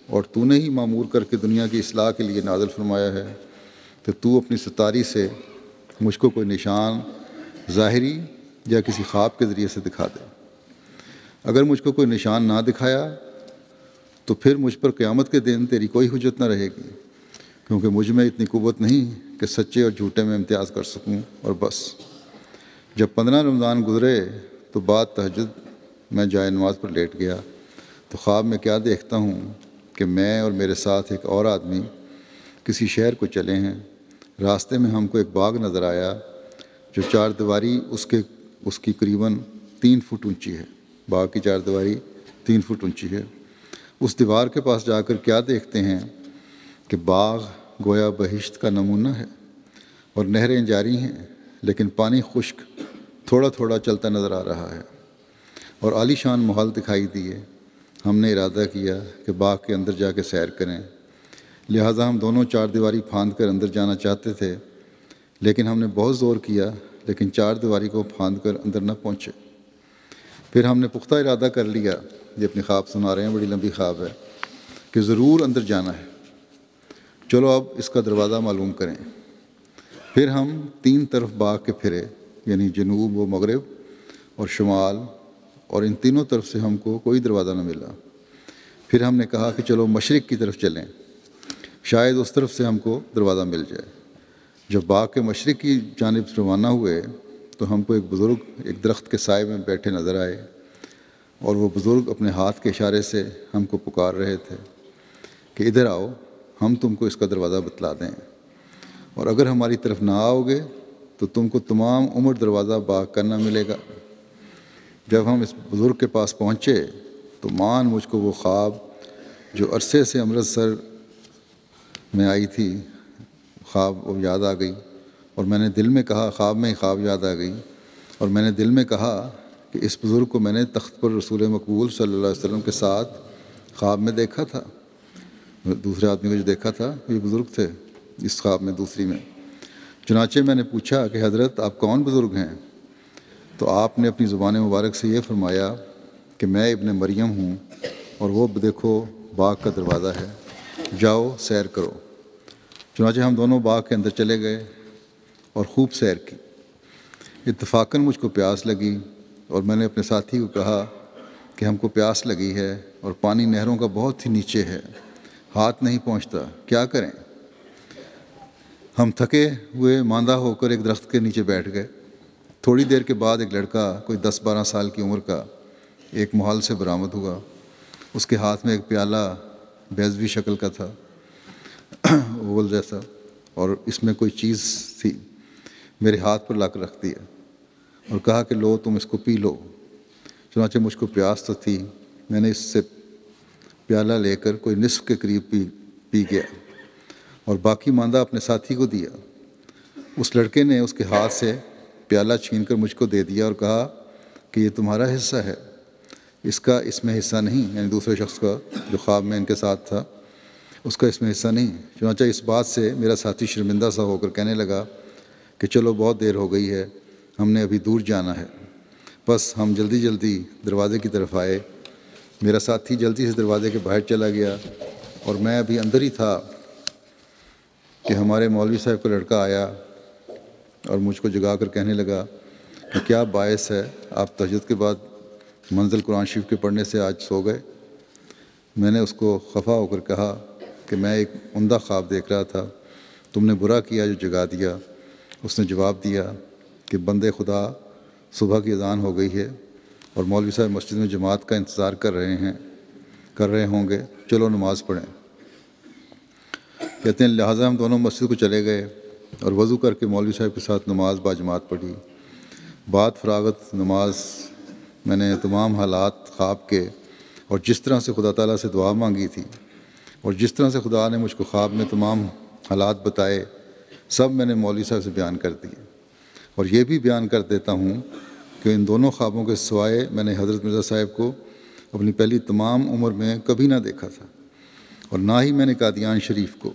B: اور تو نے ہی معمور کر کے دنیا کی اصلاح کے لیے نازل فرمایا ہے تو تو اپنی ستاری سے مجھ کو کوئی نشان ظاہری یا کسی خواب کے ذریعے سے دکھا دے۔ اگر مجھ کو کوئی نشان نہ دکھایا تو پھر مجھ پر قیامت کے دن تیری کوئی حجت نہ رہے گی، کیونکہ مجھ میں اتنی قوت نہیں کہ سچے اور جھوٹے میں امتیاز کر سکوں، اور بس۔ جب 15 رمضان گزرے تو بعد تہجد میں جائے نماز پر لیٹ گیا تو خواب میں کیا دیکھتا ہوں کہ میں اور میرے ساتھ ایک اور آدمی کسی شہر کو چلے ہیں۔ راستے میں ہم کو ایک باغ نظر آیا جو 4 دیواری اس کی قریباً 3 فٹ اونچی ہے۔ باغ کی 4 دیواری 3 فٹ اونچی ہے۔ اس دیوار کے پاس جا کر کیا دیکھتے ہیں کہ باغ گویا بہشت کا نمونہ ہے اور نہریں جاری ہیں، لیکن پانی خشک تھوڑا تھوڑا چلتا نظر آ رہا ہے اور عالی شان محل دکھائی دیے۔ ہم نے ارادہ کیا کہ باغ کے اندر جا کے سیر کریں، لہٰذا ہم دونوں 4 دیواری پھاند کر اندر جانا چاہتے تھے، لیکن ہم نے بہت زور کیا لیکن 4 دیواری کو پھاند کر اندر نہ پہنچے۔ پھر ہم نے پختہ ارادہ کر لیا، یہ اپنی خواب سنا رہے ہیں، بڑی لمبی خواب ہے، کہ ضرور اندر جانا ہے، چلو اب اس کا دروازہ معلوم کریں۔ پھر ہم 3 طرف باغ کے پھرے، یعنی جنوب و مغرب اور شمال، اور ان تینوں طرف سے ہم کو کوئی دروازہ نہ ملا۔ پھر ہم نے کہا کہ چلو مشرق کی طرف چلیں، شاید اس طرف سے ہم کو دروازہ مل جائے۔ جب باغ کے مشرق کی جانب روانہ ہوئے تو ہم کو ایک بزرگ ایک درخت کے سائے میں بیٹھے نظر آئے، اور وہ بزرگ اپنے ہاتھ کے اشارے سے ہم کو پکار رہے تھے کہ ادھر آؤ، ہم تم کو اس کا دروازہ بتلا دیں، اور اگر ہماری طرف نہ آؤ گے تو تم کو تمام عمر دروازہ باغ کا نہ ملے گا۔ جب ہم اس بزرگ کے پاس پہنچے تو مجھ کو وہ خواب جو عرصے سے امرتسر میں آئی تھی، خواب وہ یاد آ گئی، اور میں نے دل میں کہا، خواب میں ہی خواب یاد آ گئی، اور میں نے دل میں کہا کہ اس بزرگ کو میں نے تخت پر رسول مقبول صلی اللہ علیہ وسلم کے ساتھ خواب میں دیکھا تھا۔ دوسرے آدمی کو جو دیکھا تھا یہ بزرگ تھے اس خواب میں دوسری میں۔ چنانچہ میں نے پوچھا کہ حضرت آپ کون بزرگ ہیں؟ تو آپ نے اپنی زبان مبارک سے یہ فرمایا کہ میں ابن مریم ہوں، اور وہ دیکھو باغ کا دروازہ ہے، جاؤ سیر کرو۔ چنانچہ ہم دونوں باغ کے اندر چلے گئے اور خوب سیر کی۔ اتفاقاً مجھ کو پیاس لگی اور میں نے اپنے ساتھی کو کہا کہ ہم کو پیاس لگی ہے اور پانی نہروں کا بہت ہی نیچے ہے، ہاتھ نہیں پہنچتا، کیا کریں؟ ہم تھکے ہوئے ماندہ ہو کر ایک درخت کے نیچے بیٹھ گئے۔ تھوڑی دیر کے بعد ایک لڑکا کوئی 10-12 سال کی عمر کا ایک محل سے برآمد ہوا۔ اس کے ہاتھ میں ایک پیالہ بیضوی شکل کا تھا، اوول جیسا، اور اس میں کوئی چیز تھی۔ میرے ہاتھ پر لا کر رکھ دیا اور کہا کہ لو تم اس کو پی لو۔ چنانچہ مجھ کو پیاس تو تھی، میں نے اس سے پیالہ لے کر کوئی نصف کے قریب پی گیا اور باقی ماندہ اپنے ساتھی کو دیا۔ اس لڑکے نے اس کے ہاتھ سے پیالہ چھین کر مجھ کو دے دیا اور کہا کہ یہ تمہارا حصہ ہے، اس میں حصہ نہیں، یعنی دوسرے شخص کا جو خواب میں ان کے ساتھ تھا، اس کا اس میں حصہ نہیں۔ چنانچہ اس بات سے میرا ساتھی شرمندہ سا ہو کر کہنے لگا کہ چلو بہت دیر ہو گئی ہے، ہم نے ابھی دور جانا ہے۔ بس ہم جلدی جلدی دروازے کی طرف آئے۔ میرا ساتھی جلدی سے دروازے کے باہر چلا گیا اور میں ابھی اندر ہی تھا کہ ہمارے مولوی صاحب کا لڑکا آیا اور مجھ کو جگا کر کہنے لگا کہ کیا باعث ہے آپ تہجد کے بعد منزل قرآن شریف کے پڑھنے سے آج سو گئے؟ میں نے اس کو خفا ہو کر کہا کہ میں ایک عمدہ خواب دیکھ رہا تھا، تم نے برا کیا جو جگا دیا۔ اس نے جواب دیا کہ بندے خدا صبح کی اذان ہو گئی ہے اور مولوی صاحب مسجد میں جماعت کا انتظار کر رہے ہوں گے، چلو نماز پڑھیں۔ کہتے ہیں لہٰذا ہم دونوں مسجد کو چلے گئے اور وضو کر کے مولوی صاحب کے ساتھ نماز باجماعت پڑھی۔ بعد فراغت نماز میں نے تمام حالات خواب کے اور جس طرح سے خدا تعالیٰ سے دعا مانگی تھی اور جس طرح سے خدا نے مجھ کو خواب میں تمام حالات بتائے، سب میں نے مولوی صاحب سے بیان کر دیے۔ اور یہ بھی بیان کر دیتا ہوں کہ ان دونوں خوابوں کے سوائے میں نے حضرت مرزا صاحب کو اپنی پہلی تمام عمر میں کبھی نہ دیکھا تھا اور نہ ہی میں نے قادیان شریف کو۔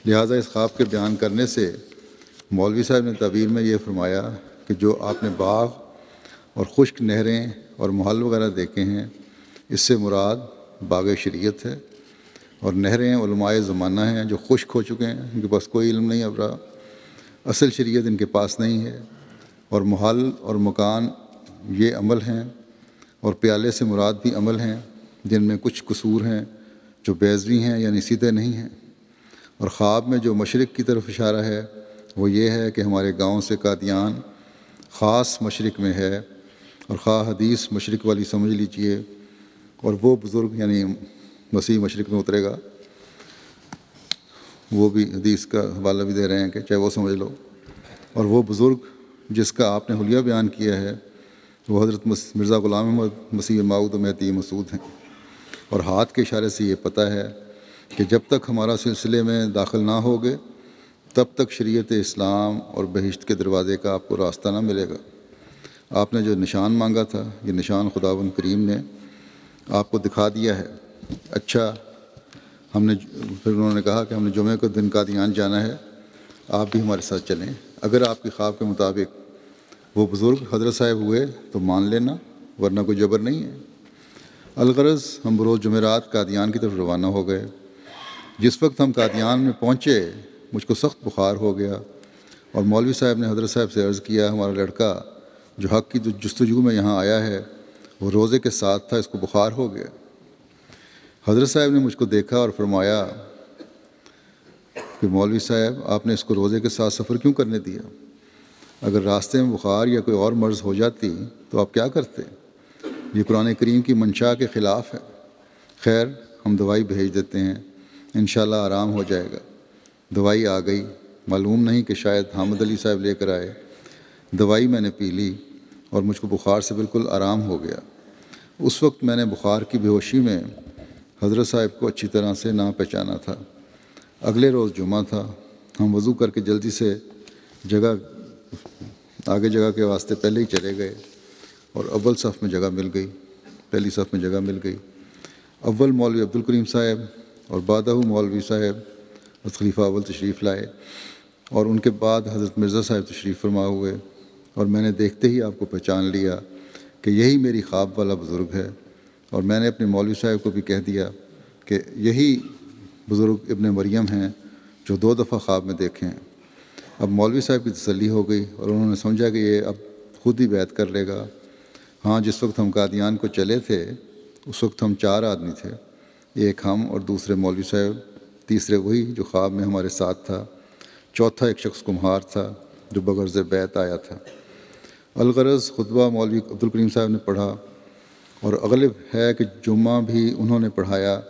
B: لہٰذا اس خواب کے بیان کرنے سے مولوی صاحب نے تعبیر میں یہ فرمایا کہ جو آپ نے باغ اور خشک نہریں اور محل وغیرہ دیکھے ہیں، اس سے مراد باغ شریعت ہے، اور نہریں علماء زمانہ ہیں جو خشک ہو چکے ہیں، ان کے پاس کوئی علم نہیں اب رہا، اصل شریعت ان کے پاس نہیں ہے، اور محل اور مکان یہ عمل ہیں، اور پیالے سے مراد بھی عمل ہیں جن میں کچھ قصور ہیں جو بیضوی ہیں یعنی سیدھے نہیں ہیں۔ اور خواب میں جو مشرق کی طرف اشارہ ہے وہ یہ ہے کہ ہمارے گاؤں سے قادیان خاص مشرق میں ہے، اور خواہ حدیث مشرق والی سمجھ لیجئے، اور وہ بزرگ یعنی مسیح مشرق میں اترے گا، وہ بھی حدیث کا حوالہ بھی دے رہے ہیں کہ چاہے وہ سمجھ لو، اور وہ بزرگ جس کا آپ نے حلیہ بیان کیا ہے وہ حضرت مرزا غلام احمد مسیح موعود و مہدی مسعود ہیں۔ اور ہاتھ کے اشارے سے یہ پتہ ہے کہ جب تک ہمارا سلسلے میں داخل نہ ہوگے تب تک شریعت اسلام اور بہشت کے دروازے کا آپ کو راستہ نہ ملے گا۔ آپ نے جو نشان مانگا تھا، یہ نشان خداوند کریم نے آپ کو دکھا دیا ہے۔ اچھا، پھر انہوں نے کہا کہ ہم نے جمعہ کو دن قادیان جانا ہے، آپ بھی ہمارے ساتھ چلیں۔ اگر آپ کے خواب کے مطابق وہ بزرگ حضرت صاحب ہوئے تو مان لینا، ورنہ کوئی جبر نہیں ہے۔ الغرض ہم بروز جمعرات قادیان کی طرف روانہ ہو گئے۔ جس وقت ہم قادیان میں پہنچے مجھ کو سخت بخار ہو گیا، اور مولوی صاحب نے حضرت صاحب سے عرض کیا ہمارا لڑکا جو حق کی جستجو میں یہاں آیا ہے وہ روزے کے ساتھ تھا، اس کو بخار ہو گیا۔ حضرت صاحب نے مجھ کو دیکھا اور فرمایا کہ مولوی صاحب آپ نے اس کو روزے کے ساتھ سفر کیوں کرنے دیا؟ اگر راستے میں بخار یا کوئی اور مرض ہو جاتی تو آپ کیا کرتے؟ یہ قرآن کریم کی منشا کے خلاف ہے۔ خیر، ہم دوائی بھیج دیتے ہیں، انشاءاللہ آرام ہو جائے گا۔ دوائی آ گئی، معلوم نہیں کہ شاید حامد علی صاحب لے کر آئے۔ دوائی میں نے پی لی اور مجھ کو بخار سے بالکل آرام ہو گیا۔ اس وقت میں نے بخار کی بے ہوشی میں حضرت صاحب کو اچھی طرح سے نہ پہچانا تھا۔ اگلے روز جمعہ تھا۔ ہم وضو کر کے جلدی سے آگے جگہ کے واسطے پہلے ہی چلے گئے اور اول صف میں جگہ مل گئی، پہلی صف میں جگہ مل گئی۔ اول مولوی عبدالکریم صاحب اور بعدہ مولوی صاحب خلیفہ اول تشریف لائے، اور ان کے بعد حضرت مرزا صاحب تشریف فرما ہوئے، اور میں نے دیکھتے ہی آپ کو پہچان لیا کہ یہی میری خواب والا بزرگ ہے۔ اور میں نے اپنے مولوی صاحب کو بھی کہہ دیا کہ یہی بزرگ ابن مریم ہیں جو 2 دفعہ خواب میں دیکھے ہیں۔ اب مولوی صاحب کی تسلی ہو گئی اور انہوں نے سمجھا کہ یہ اب خود ہی بیعت کر لے گا۔ ہاں، جس وقت ہم قادیان کو چلے تھے اس وقت ہم 4 آدمی تھے، ایک ہم اور دوسرے مولوی صاحب، تیسرے وہی جو خواب میں ہمارے ساتھ تھا، چوتھا ایک شخص کمہار تھا جو بغرض بیعت آیا تھا۔ الغرض خطبہ مولوی عبدالکریم صاحب نے پڑھا اور اغلب ہے کہ جمعہ بھی انہوں نے پڑھایا،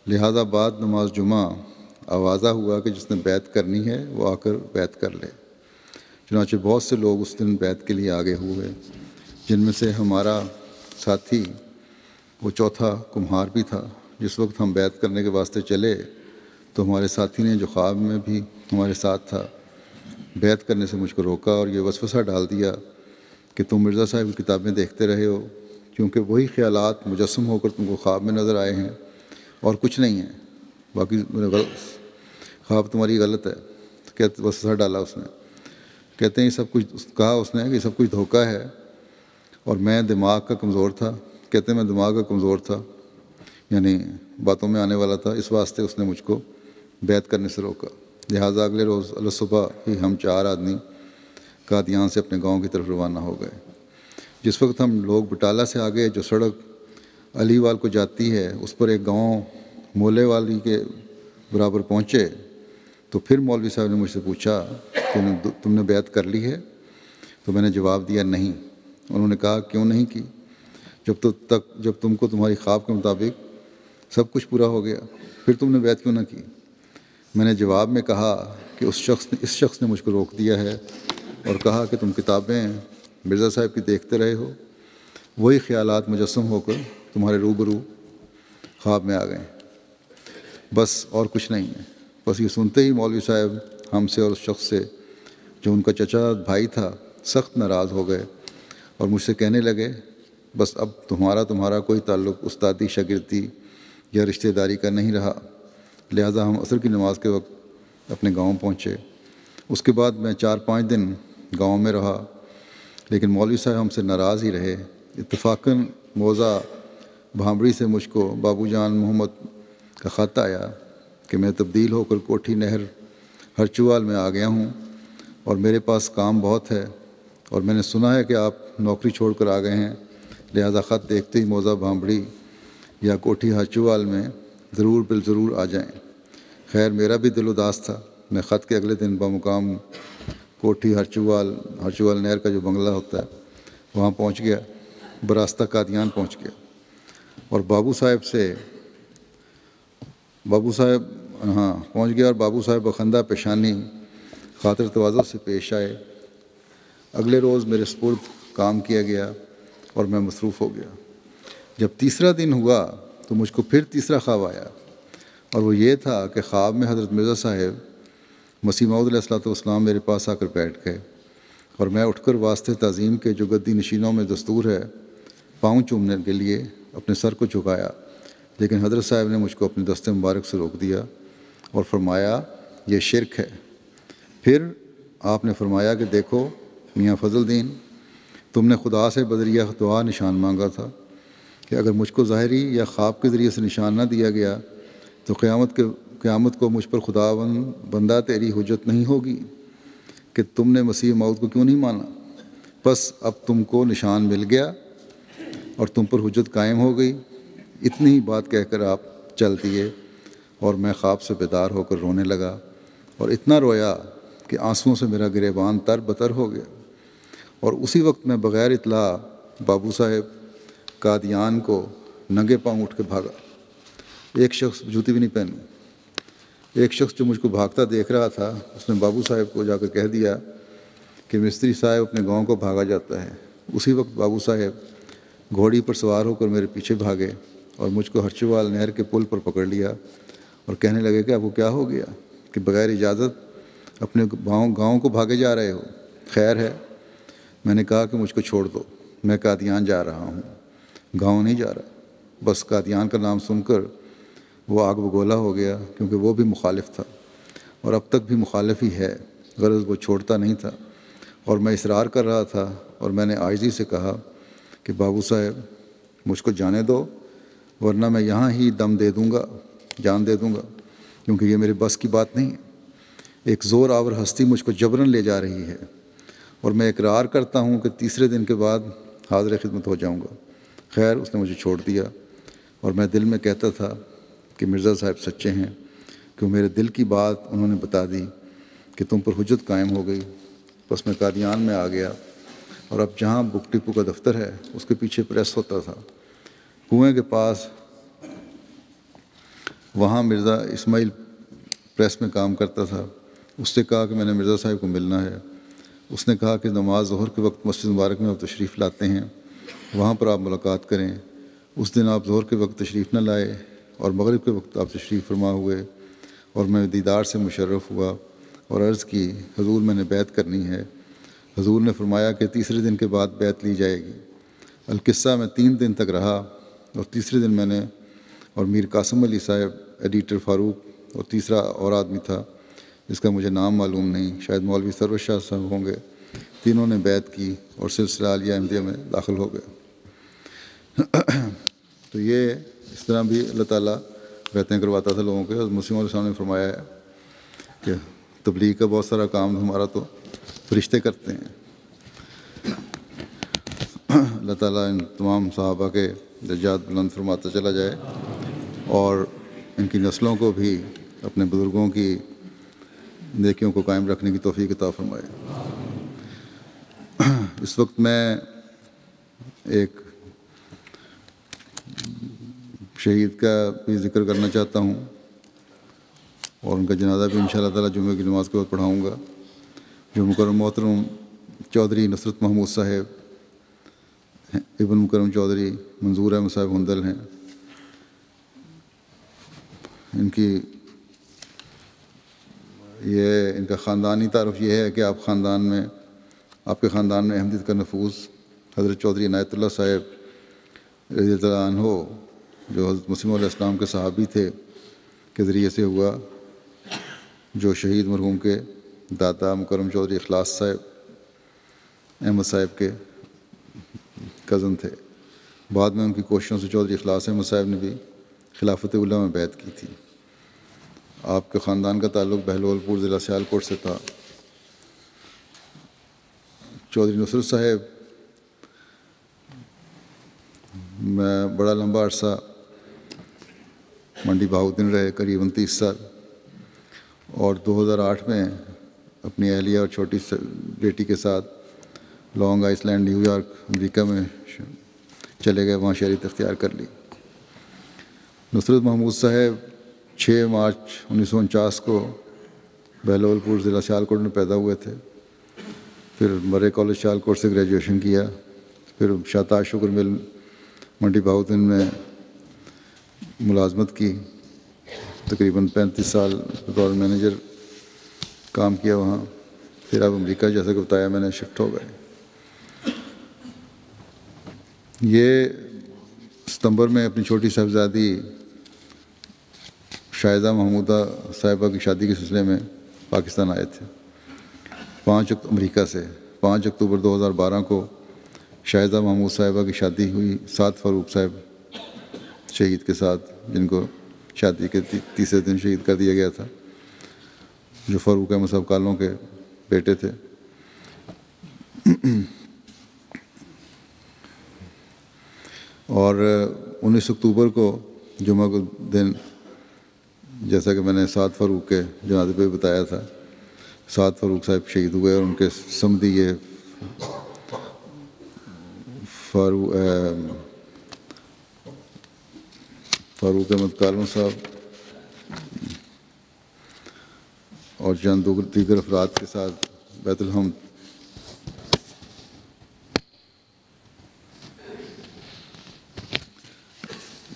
B: لہذا بعد نماز جمعہ آوازہ ہوا کہ جس نے بیعت کرنی ہے وہ آ کر بیعت کر لے۔ چنانچہ بہت سے لوگ اس دن بیعت کے لیے آگے ہوئے، جن میں سے ہمارا ساتھی وہ چوتھا کمہار بھی تھا۔ جس وقت ہم بیعت کرنے کے واسطے چلے تو ہمارے ساتھی نے جو خواب میں بھی ہمارے ساتھ تھا بیعت کرنے سے مجھ کو روکا اور یہ وسوسہ ڈال دیا کہ تم مرزا صاحب کی کتابیں دیکھتے رہے ہو، کیونکہ وہی خیالات مجسم ہو کر تم کو خواب میں نظر آئے ہیں اور کچھ نہیں ہے، باقی خواب تمہاری غلط ہے۔ کہتے وسوسہ ڈالا اس نے، کہتے ہیں یہ سب کچھ کہا اس نے کہ یہ سب کچھ دھوکہ ہے اور میں دماغ کا کمزور تھا۔ کہتے ہیں میں دماغ کا کمزور تھا، یعنی باتوں میں آنے والا تھا، اس واسطے اس نے مجھ کو بیعت کرنے سے روکا۔ لہٰذا اگلے روز صبح ہی ہم 4 آدمی قادیان سے اپنے گاؤں کی طرف روانہ ہو گئے۔ جس وقت ہم لوگ بٹالہ سے آگے جو سڑک علی وال کو جاتی ہے اس پر ایک گاؤں مولے والی کے برابر پہنچے تو پھر مولوی صاحب نے مجھ سے پوچھا کہ تم نے بیعت کر لی ہے؟ تو میں نے جواب دیا نہیں۔ انہوں نے کہا کیوں نہیں کی؟ جب تم کو تمہاری خواب کے مطابق سب کچھ پورا ہو گیا، پھر تم نے بیعت کیوں نہ کی؟ میں نے جواب میں کہا کہ اس شخص نے مجھ کو روک دیا ہے اور کہا کہ تم کتابیں مرزا صاحب کی دیکھتے رہے ہو، وہی خیالات مجسم ہو کر تمہارے روبرو خواب میں آ گئے، بس اور کچھ نہیں ہے۔ بس یہ سنتے ہی مولوی صاحب ہم سے اور اس شخص سے جو ان کا چچا بھائی تھا سخت ناراض ہو گئے اور مجھ سے کہنے لگے بس اب تمہارا کوئی تعلق استادی شاگردی یا رشتہ داری کا نہیں رہا۔ لہٰذا ہم عصر کی نماز کے وقت اپنے گاؤں پہنچے۔ اس کے بعد میں 4-5 دن گاؤں میں رہا، لیکن مولوی صاحب ہم سے ناراض ہی رہے۔ اتفاقاً موضع بھامبڑی سے مجھ کو بابو جان محمد کا خط آیا کہ میں تبدیل ہو کر کوٹھی نہر ہرچوال میں آ گیا ہوں اور میرے پاس کام بہت ہے اور میں نے سنا ہے کہ آپ نوکری چھوڑ کر آ گئے ہیں، لہذا خط دیکھتے ہی موضع بھامبڑی یا کوٹھی ہرچوال میں ضرور آ جائیں۔ خیر میرا بھی دل اداس تھا۔ میں خط کے اگلے دن بمقام کوٹھی ہرچوال نہر کا جو بنگلہ ہوتا ہے وہاں پہنچ گیا، براستہ قادیان پہنچ گیا اور بابو صاحب بخندہ پیشانی خاطر تواضع سے پیش آئے۔ اگلے روز میرے سپرد کام کیا گیا اور میں مصروف ہو گیا۔ جب تیسرا دن ہوا تو مجھ کو پھر تیسرا خواب آیا اور وہ یہ تھا کہ خواب میں حضرت مرزا صاحب مسیح موعود علیہ الصلوۃ والسلام میرے پاس آ کر بیٹھ گئے اور میں اٹھ کر واسطے تعظیم کے جو گدی نشینوں میں دستور ہے پاؤں چومنے کے لیے اپنے سر کو جھکایا، لیکن حضرت صاحب نے مجھ کو اپنے دست مبارک سے روک دیا اور فرمایا یہ شرک ہے۔ پھر آپ نے فرمایا کہ دیکھو میاں فضل الدین، تم نے خدا سے بذریعہ دعا نشان مانگا تھا کہ اگر مجھ کو ظاہری یا خواب کے ذریعے سے نشان نہ دیا گیا تو قیامت کو مجھ پر خداوند بندہ تیری حجت نہیں ہوگی کہ تم نے مسیح موعود کو کیوں نہیں مانا۔ بس اب تم کو نشان مل گیا اور تم پر حجت قائم ہو گئی۔ اتنی ہی بات کہہ کر آپ چل دیے اور میں خواب سے بیدار ہو کر رونے لگا اور اتنا رویا کہ آنسوؤں سے میرا گریبان تر بتر ہو گیا، اور اسی وقت میں بغیر اطلاع بابو صاحب قادیان کو ننگے پاؤں اٹھ کے بھاگا۔ ایک شخص جوتی بھی نہیں پہنی، ایک شخص جو مجھ کو بھاگتا دیکھ رہا تھا اس نے بابو صاحب کو جا کر کہہ دیا کہ مستری صاحب اپنے گاؤں کو بھاگا جاتا ہے۔ اسی وقت بابو صاحب گھوڑی پر سوار ہو کر میرے پیچھے بھاگے اور مجھ کو ہرچوال نہر کے پل پر پکڑ لیا اور کہنے لگے کہ آپ کو کیا ہو گیا کہ بغیر اجازت اپنے گاؤں کو بھاگے جا رہے ہو؟ خیر ہے؟ میں نے کہا کہ مجھ کو چھوڑ دو، میں قادیان جا رہا ہوں، گاؤں نہیں جا رہا۔ بس قادیان کا نام سن کر وہ آگ بگولا ہو گیا، کیونکہ وہ بھی مخالف تھا اور اب تک بھی مخالف ہی ہے، غرض وہ چھوڑتا نہیں تھا اور میں اصرار کر رہا تھا اور میں نے عاجزی سے کہا کہ بابو صاحب مجھ کو جانے دو ورنہ میں یہاں ہی جان دے دوں گا، کیونکہ یہ میرے بس کی بات نہیں ہے۔ ایک زور آور ہستی مجھ کو جبراً لے جا رہی ہے، اور میں اقرار کرتا ہوں کہ تیسرے دن کے بعد حاضر خدمت ہو جاؤں گا۔ خیر اس نے مجھے چھوڑ دیا، اور میں دل میں کہتا تھا کہ مرزا صاحب سچے ہیں، کہ میرے دل کی بات انہوں نے بتا دی کہ تم پر حجت قائم ہو گئی۔ بس میں قادیان میں آ گیا، اور اب جہاں بک ڈپو کا دفتر ہے اس کے پیچھے پریس ہوتا تھا، کنویں کے پاس، وہاں مرزا اسماعیل پریس میں کام کرتا تھا۔ اس سے کہا کہ میں نے مرزا صاحب کو ملنا ہے۔ اس نے کہا کہ نماز ظہر کے وقت مسجد مبارک میں آپ تشریف لاتے ہیں، وہاں پر آپ ملاقات کریں۔ اس دن آپ ظہر کے وقت تشریف نہ لائے، اور مغرب کے وقت آپ تشریف فرما ہوئے، اور میں دیدار سے مشرف ہوا اور عرض کی حضور میں نے بیعت کرنی ہے۔ حضور نے فرمایا کہ تیسرے دن کے بعد بیعت لی جائے گی۔ القصہ میں 3 دن تک رہا، اور تیسرے دن میں نے اور میر قاسم علی صاحب، ایڈیٹر فاروق، اور تیسرا اور آدمی تھا جس کا مجھے نام معلوم نہیں، شاید مولوی سرور شاہ صاحب ہوں گے، تینوں نے بیعت کی اور سلسلہ عالیہ احمدیہ میں داخل ہو گئے۔ تو یہ اس طرح بھی اللہ تعالیٰ بیعتیں کرواتا تھا لوگوں کے۔ اور مسلم علیہ السلام نے فرمایا ہے کہ تبلیغ کا بہت سارا کام ہمارا تو فرشتے کرتے ہیں۔ اللہ تعالیٰ ان تمام صحابہ کے درجات بلند فرماتا چلا جائے، اور ان کی نسلوں کو بھی اپنے بزرگوں کی نیکیوں کو قائم رکھنے کی توفیق عطا فرمائے۔ اس وقت میں ایک شہید کا بھی ذکر کرنا چاہتا ہوں، اور ان کا جنازہ بھی انشاءاللہ تعالیٰ جمعہ کی نماز کے بعد پڑھاؤں گا، جو مکرم محترم چودھری نصرت محمود صاحب ابن مکرم چودھری منظور احمد صاحب ہندل ہیں۔ ان کا خاندانی تعارف یہ ہے کہ آپ کے خاندان میں احمدیت کا نفوذ حضرت چودھری عنایت اللہ صاحب رضی اللہ عنہ، جو حضرت مسیم علیہ السلام کے صحابی تھے، کے ذریعے سے ہوا، جو شہید مرحوم کے دادا مکرم چودھری اخلاص صاحب احمد صاحب کے کزن تھے۔ بعد میں ان کی کوششوں سے چودھری اخلاص احمد صاحب نے بھی خلافت اولیٰ میں بیعت کی تھی۔ آپ کے خاندان کا تعلق بہلول پور ضلع سیالکوٹ سے تھا۔ چودھری نصرت صاحب میں بڑا لمبا عرصہ منڈی بہاؤدین رہے، قریباً 30 سال، اور 2008 میں اپنی اہلیہ اور چھوٹی بیٹی کے ساتھ Long Island New York امریکہ میں چلے گئے، وہاں شہریت اختیار کر لی۔ نصرت محمود صاحب 6 مارچ 1949 کو بہلول پور ضلع سیالکوٹ میں پیدا ہوئے تھے۔ پھر مرے کالج سیالکوٹ سے گریجویشن کیا، پھر شاہتاج شوگر مل منڈی بہاؤدین میں ملازمت کی، تقریباً 35 سال بطور مینیجر کام کیا وہاں۔ پھر اب امریکہ جیسا کہ بتایا میں نے شفٹ ہو گئے۔ یہ ستمبر میں اپنی چھوٹی صاحبزادی شاہدہ محمودہ صاحبہ کی شادی کے سلسلے میں پاکستان آئے تھے امریکہ سے۔ 5 اکتوبر 2012 کو شاہدہ محمود صاحبہ کی شادی ہوئی سعد فاروق صاحب شہید کے ساتھ، جن کو شادی کے تیسرے دن شہید کر دیا گیا تھا، جو فاروق احمد صاحب کالوں کے بیٹے تھے۔ اور 19 اکتوبر کو جمعہ کو دن، جیسا کہ میں نے سعد فاروق کے جنازے پہ بتایا تھا، سعد فاروق صاحب شہید ہوئے، اور ان کے سمدھی یہ فاروق احمد کالوں صاحب اور چند دیگر افراد کے ساتھ بیت الحمد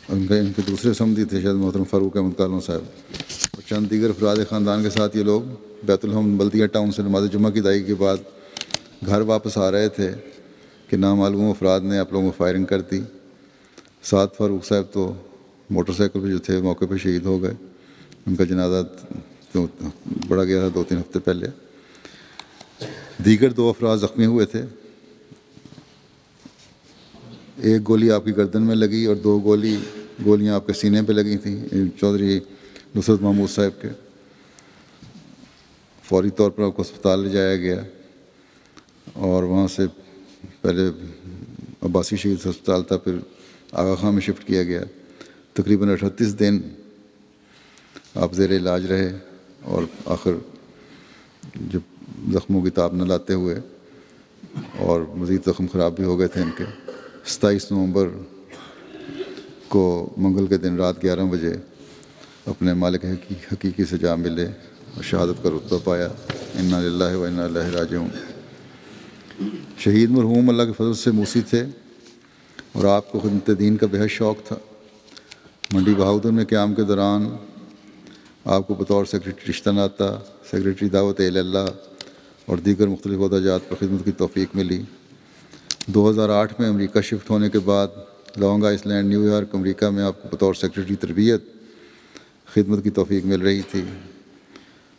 B: ان کے دوسرے سمدھی تھے شاید محترم فاروق احمد کالوں صاحب، اور چند دیگر افراد خاندان کے ساتھ یہ لوگ بیت الحمد بلدیہ ٹاؤن سے نماز جمعہ کی ادائیگی کے بعد گھر واپس آ رہے تھے کہ نامعلوم افراد نے آپ لوگوں کو فائرنگ کر دی۔ سعد فاروق صاحب تو موٹر سائیکل پہ جو تھے موقع پہ شہید ہو گئے، ان کا جنازہ تو بڑھا گیا تھا 2-3 ہفتے پہلے۔ دیگر 2 افراد زخمی ہوئے تھے، ایک گولی آپ کی گردن میں لگی اور 2 گولیاں آپ کے سینے پہ لگی تھیں، چودھری نصرت محمود صاحب کے۔ فوری طور پر آپ کو اسپتال لے جایا گیا اور وہاں سے پہلے عباسی شہید ہسپتال تھا، پھر آغا خان میں شفٹ کیا گیا۔ تقریباً 38 دن آپ زیر علاج رہے اور آخر جب زخموں کی تاب نہ لاتے ہوئے اور مزید زخم خراب بھی ہو گئے تھے ان کے، 27 نومبر کو منگل کے دن رات 11 بجے اپنے مالک حقیقی سے جا ملے اور شہادت کا رتبہ پایا۔ انا للہ و انا الیہ راجعون۔ شہید مرحوم اللہ کے فضل سے موسی تھے اور آپ کو خدمت دین کا بہت شوق تھا۔ منڈی بہاؤدن میں قیام کے دوران آپ کو بطور سیکریٹری رشتہ ناطہ، سیکریٹری دعوت اللہ اور دیگر مختلف عہدہ جات پر خدمت کی توفیق ملی۔ 2008 میں امریکہ شفٹ ہونے کے بعد Long Island, New York, امریکہ میں آپ کو بطور سیکریٹری تربیت خدمت کی توفیق مل رہی تھی۔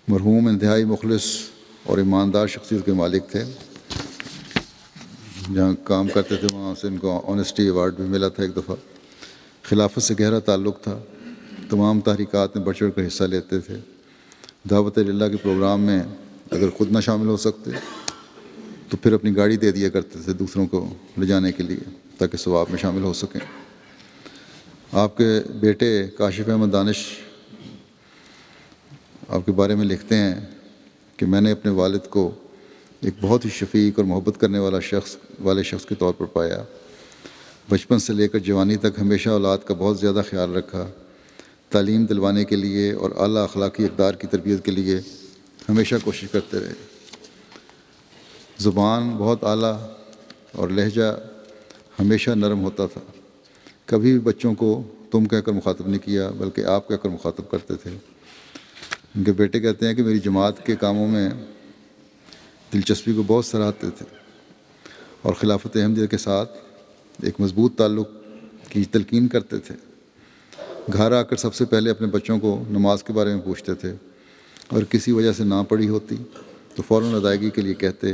B: مرحوم انتہائی مخلص اور ایماندار شخصیت کے مالک تھے۔ جہاں کام کرتے تھے وہاں سے ان کو آنیسٹی ایوارڈ بھی ملا تھا ایک دفعہ۔ خلافت سے گہرا تعلق تھا، تمام تحریکات میں بڑھ چڑھ کر حصہ لیتے تھے۔ دعوت اللہ کے پروگرام میں اگر خود نہ شامل ہو سکتے تو پھر اپنی گاڑی دے دیا کرتے تھے دوسروں کو لے جانے کے لیے تاکہ ثواب میں شامل ہو سکیں۔ آپ کے بیٹے کاشف احمد دانش آپ کے بارے میں لکھتے ہیں کہ میں نے اپنے والد کو ایک بہت ہی شفیق اور محبت کرنے والے شخص کے طور پر پایا۔ بچپن سے لے کر جوانی تک ہمیشہ اولاد کا بہت زیادہ خیال رکھا، تعلیم دلوانے کے لیے اور اعلیٰ اخلاقی اقدار کی تربیت کے لیے ہمیشہ کوشش کرتے رہے۔ زبان بہت اعلیٰ اور لہجہ ہمیشہ نرم ہوتا تھا۔ کبھی بھی بچوں کو تم کہہ کر مخاطب نہیں کیا بلکہ آپ کہہ کر مخاطب کرتے تھے۔ ان کے بیٹے کہتے ہیں کہ میری جماعت کے کاموں میں دلچسپی کو بہت سراہتے تھے اور خلافت احمدیہ کے ساتھ ایک مضبوط تعلق کی تلقین کرتے تھے۔ گھر آ کر سب سے پہلے اپنے بچوں کو نماز کے بارے میں پوچھتے تھے، اور کسی وجہ سے نہ پڑھی ہوتی تو فوراً ادائیگی کے لیے کہتے۔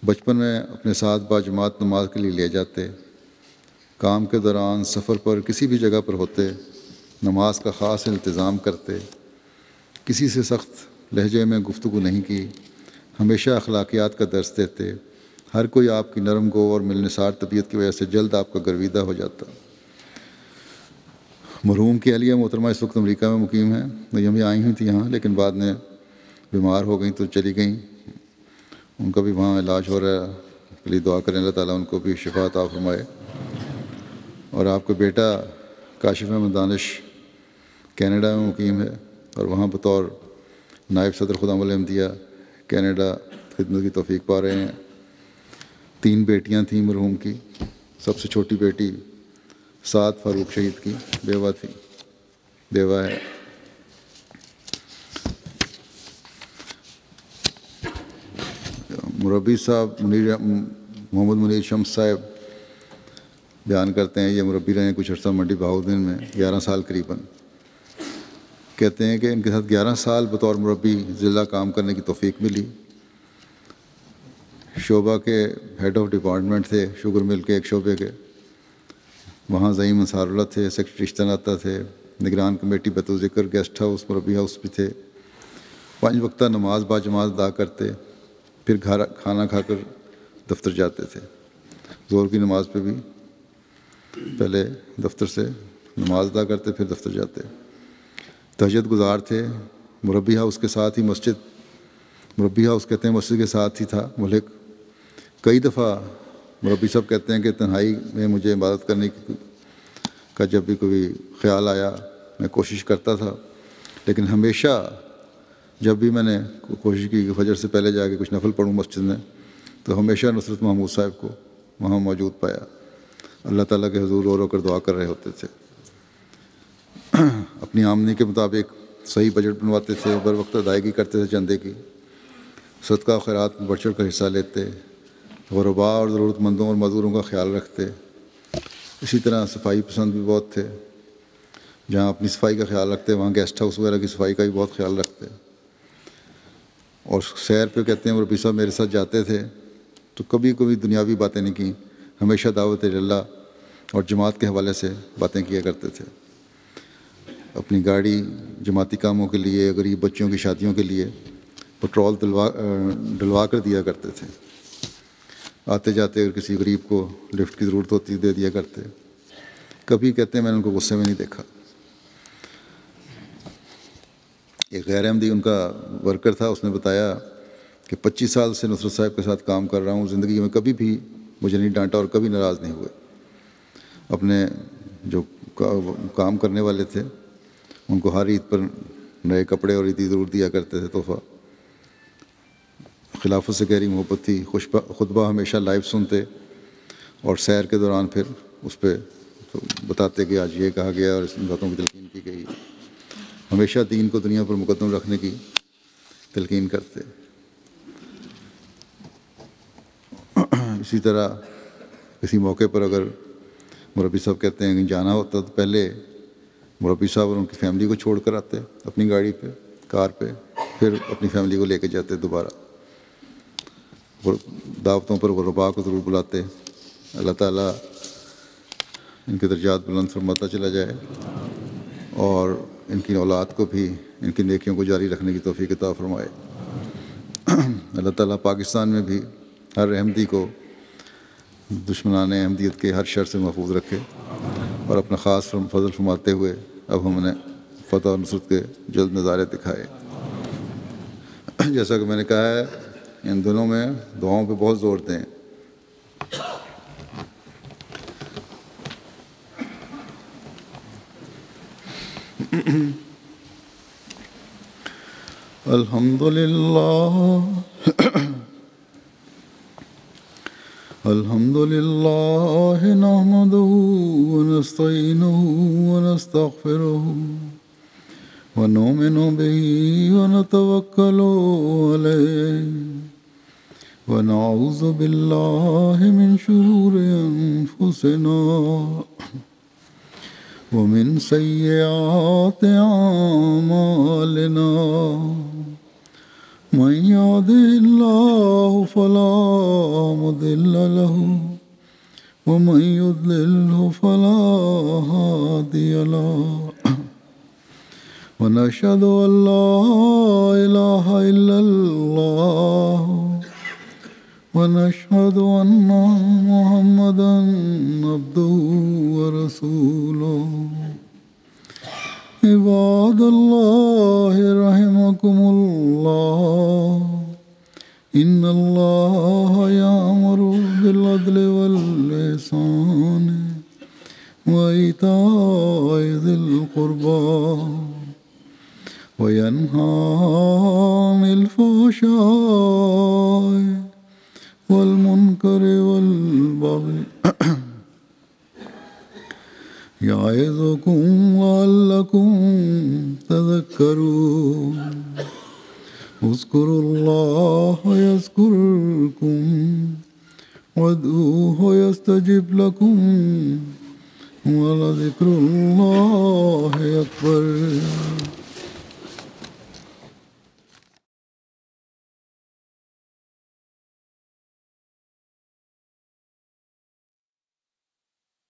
B: بچپن میں اپنے ساتھ باجماعت نماز کے لیے لے جاتے۔ کام کے دوران، سفر پر، کسی بھی جگہ پر ہوتے نماز کا خاص انتظام کرتے۔ کسی سے سخت لہجے میں گفتگو نہیں کی، ہمیشہ اخلاقیات کا درس دیتے۔ ہر کوئی آپ کی نرم گو اور ملنسار طبیعت کی وجہ سے جلد آپ کا گرویدہ ہو جاتا۔ مرحوم کی اہلیہ محترمہ اس وقت امریکہ میں مقیم ہیں۔ یہ بھی آئی ہوئی تھی یہاں لیکن بعد میں بیمار ہو گئیں تو چلی گئیں۔ ان کا بھی وہاں علاج ہو رہا ہے، کے لیے دعا کریں اللہ تعالیٰ ان کو بھی شفا عطا فرمائے۔ اور آپ کا بیٹا کاشف احمد دانش کینیڈا میں مقیم ہے اور وہاں بطور نائب صدر خدام الاحمدیہ کینیڈا خدمت کی توفیق پا رہے ہیں۔ 3 بیٹیاں تھیں مرحوم کی، سب سے چھوٹی بیٹی سعد فاروق شہید کی بیوہ ہے۔ مربی صاحب محمد منیر شمس صاحب بیان کرتے ہیں، یہ مربی رہے ہیں کچھ عرصہ منڈی بہاؤدن میں، 11 سال قریباً۔ کہتے ہیں کہ ان کے ساتھ 11 سال بطور مربی ضلع کام کرنے کی توفیق ملی۔ شعبہ کے ہیڈ آف ڈپارٹمنٹ تھے، شوگر مل کے ایک شعبے کے، وہاں زعیم انصار اللہ تھے، سیکرٹری رشتہ ناطہ تھے، نگران کمیٹی بیت الذکر گیسٹ ہاؤس مربی ہاؤس بھی تھے۔ 5 وقتہ نماز باجماعت ادا کرتے، پھر کھانا کھا کر دفتر جاتے تھے۔ ظہر کی نماز پہ بھی پہلے دفتر سے نماز ادا کرتے پھر دفتر جاتے۔ تہجد گزار تھے۔ مربی ہاؤس کے ساتھ ہی مربی ہاؤس کہتے ہیں مسجد کے ساتھ ہی تھا ملک۔ کئی دفعہ مربی صاحب کہتے ہیں کہ تنہائی میں مجھے عبادت کرنے کا جب بھی کوئی خیال آیا میں کوشش کرتا تھا، لیکن ہمیشہ جب بھی میں نے کوشش کی کہ فجر سے پہلے جا کے کچھ نفل پڑھوں مسجد میں تو ہمیشہ نصرت محمود صاحب کو وہاں موجود پایا۔ اللہ تعالیٰ کے حضور رو کر دعا کر رہے ہوتے تھے۔ اپنی آمدنی کے مطابق صحیح بجٹ بنواتے تھے، بر وقت ادائیگی کرتے تھے چندے کی، صدقہ و خیرات میں بڑھ چڑھ کر حصہ لیتے، غرباء اور ضرورت مندوں اور معذوروں کا خیال رکھتے۔ اسی طرح صفائی پسند بھی بہت تھے، جہاں اپنی صفائی کا خیال رکھتے وہاں گیسٹ ہاؤس وغیرہ کی صفائی کا بھی بہت خیال رکھتے۔ اور سیر پہ کہتے ہیں مربی صاحب میرے ساتھ جاتے تھے تو کبھی دنیاوی باتیں نہیں کیں، ہمیشہ دعوت اللہ اور جماعت کے حوالے سے باتیں کیا کرتے تھے۔ اپنی گاڑی جماعتی کاموں کے لیے، غریب بچوں کی شادیوں کے لیے پٹرول ڈلوا کر دیا کرتے تھے. آتے جاتے اگر کسی غریب کو لفٹ کی ضرورت ہوتی دے دیا کرتے. کبھی کہتے ہیں میں نے ان کو غصے میں نہیں دیکھا. ایک غیر احمدی ان کا ورکر تھا, اس نے بتایا کہ 25 سال سے نصرت صاحب کے ساتھ کام کر رہا ہوں, زندگی میں کبھی بھی مجھے نہیں ڈانٹا اور کبھی ناراض نہیں ہوئے. اپنے جو کام کرنے والے تھے ان کو ہر عید پر نئے کپڑے اور عیدی ضرور دیا کرتے تھے تحفہ. خلافت سے گہری محبت تھی. خطبہ ہمیشہ لائیو سنتے اور سیر کے دوران پھر اس پہ بتاتے کہ آج یہ کہا گیا اور اس باتوں کی تلقین کی گئی. ہمیشہ دین کو دنیا پر مقدم رکھنے کی تلقین کرتے. اسی طرح کسی موقع پر اگر مربی صاحب کہتے ہیں کہ جانا ہوتا تو پہلے مربی صاحب اور ان کی فیملی کو چھوڑ کر آتے اپنی گاڑی پہ, کار پہ, پھر اپنی فیملی کو لے کے جاتے دوبارہ. دعوتوں پر غرباء کو ضرور بلاتے. اللہ تعالیٰ ان کے درجات بلند فرماتا چلا جائے اور ان کی اولاد کو بھی ان کی نیکیوں کو جاری رکھنے کی توفیق عطا فرمائے. اللہ تعالیٰ پاکستان میں بھی ہر احمدی کو دشمنان احمدیت کے ہر شر سے محفوظ رکھے اور اپنا خاص فضل فرماتے ہوئے اب ہم نے فتح اور نصرت کے جلد نظارے دکھائے. جیسا کہ میں نے کہا ہے ان دنوں میں دعاؤں پہ بہت زور دیں. الحمد لله نحمده ونستعينه ونستغفره ونؤمن به ونتوكل عليه ونعوذ بالله من شرور أنفسنا ومن سيئات أعمالنا. من يهده الله فلا مضل له ومن يضلله فلا هادي له. ونشهد أن لا إله إلا الله ونشهد أن محمدا عبده ورسوله. عباد الله رحمكم الله إن الله يأمر بالعدل والإحسان وإيتاء ذي القربى وينهى عن الفحشاء والمنكر والبغي يعظكم لعلكم تذكرون. اذكروا الله يذكركم وادعوه يستجب لكم ولذكر الله أكبر.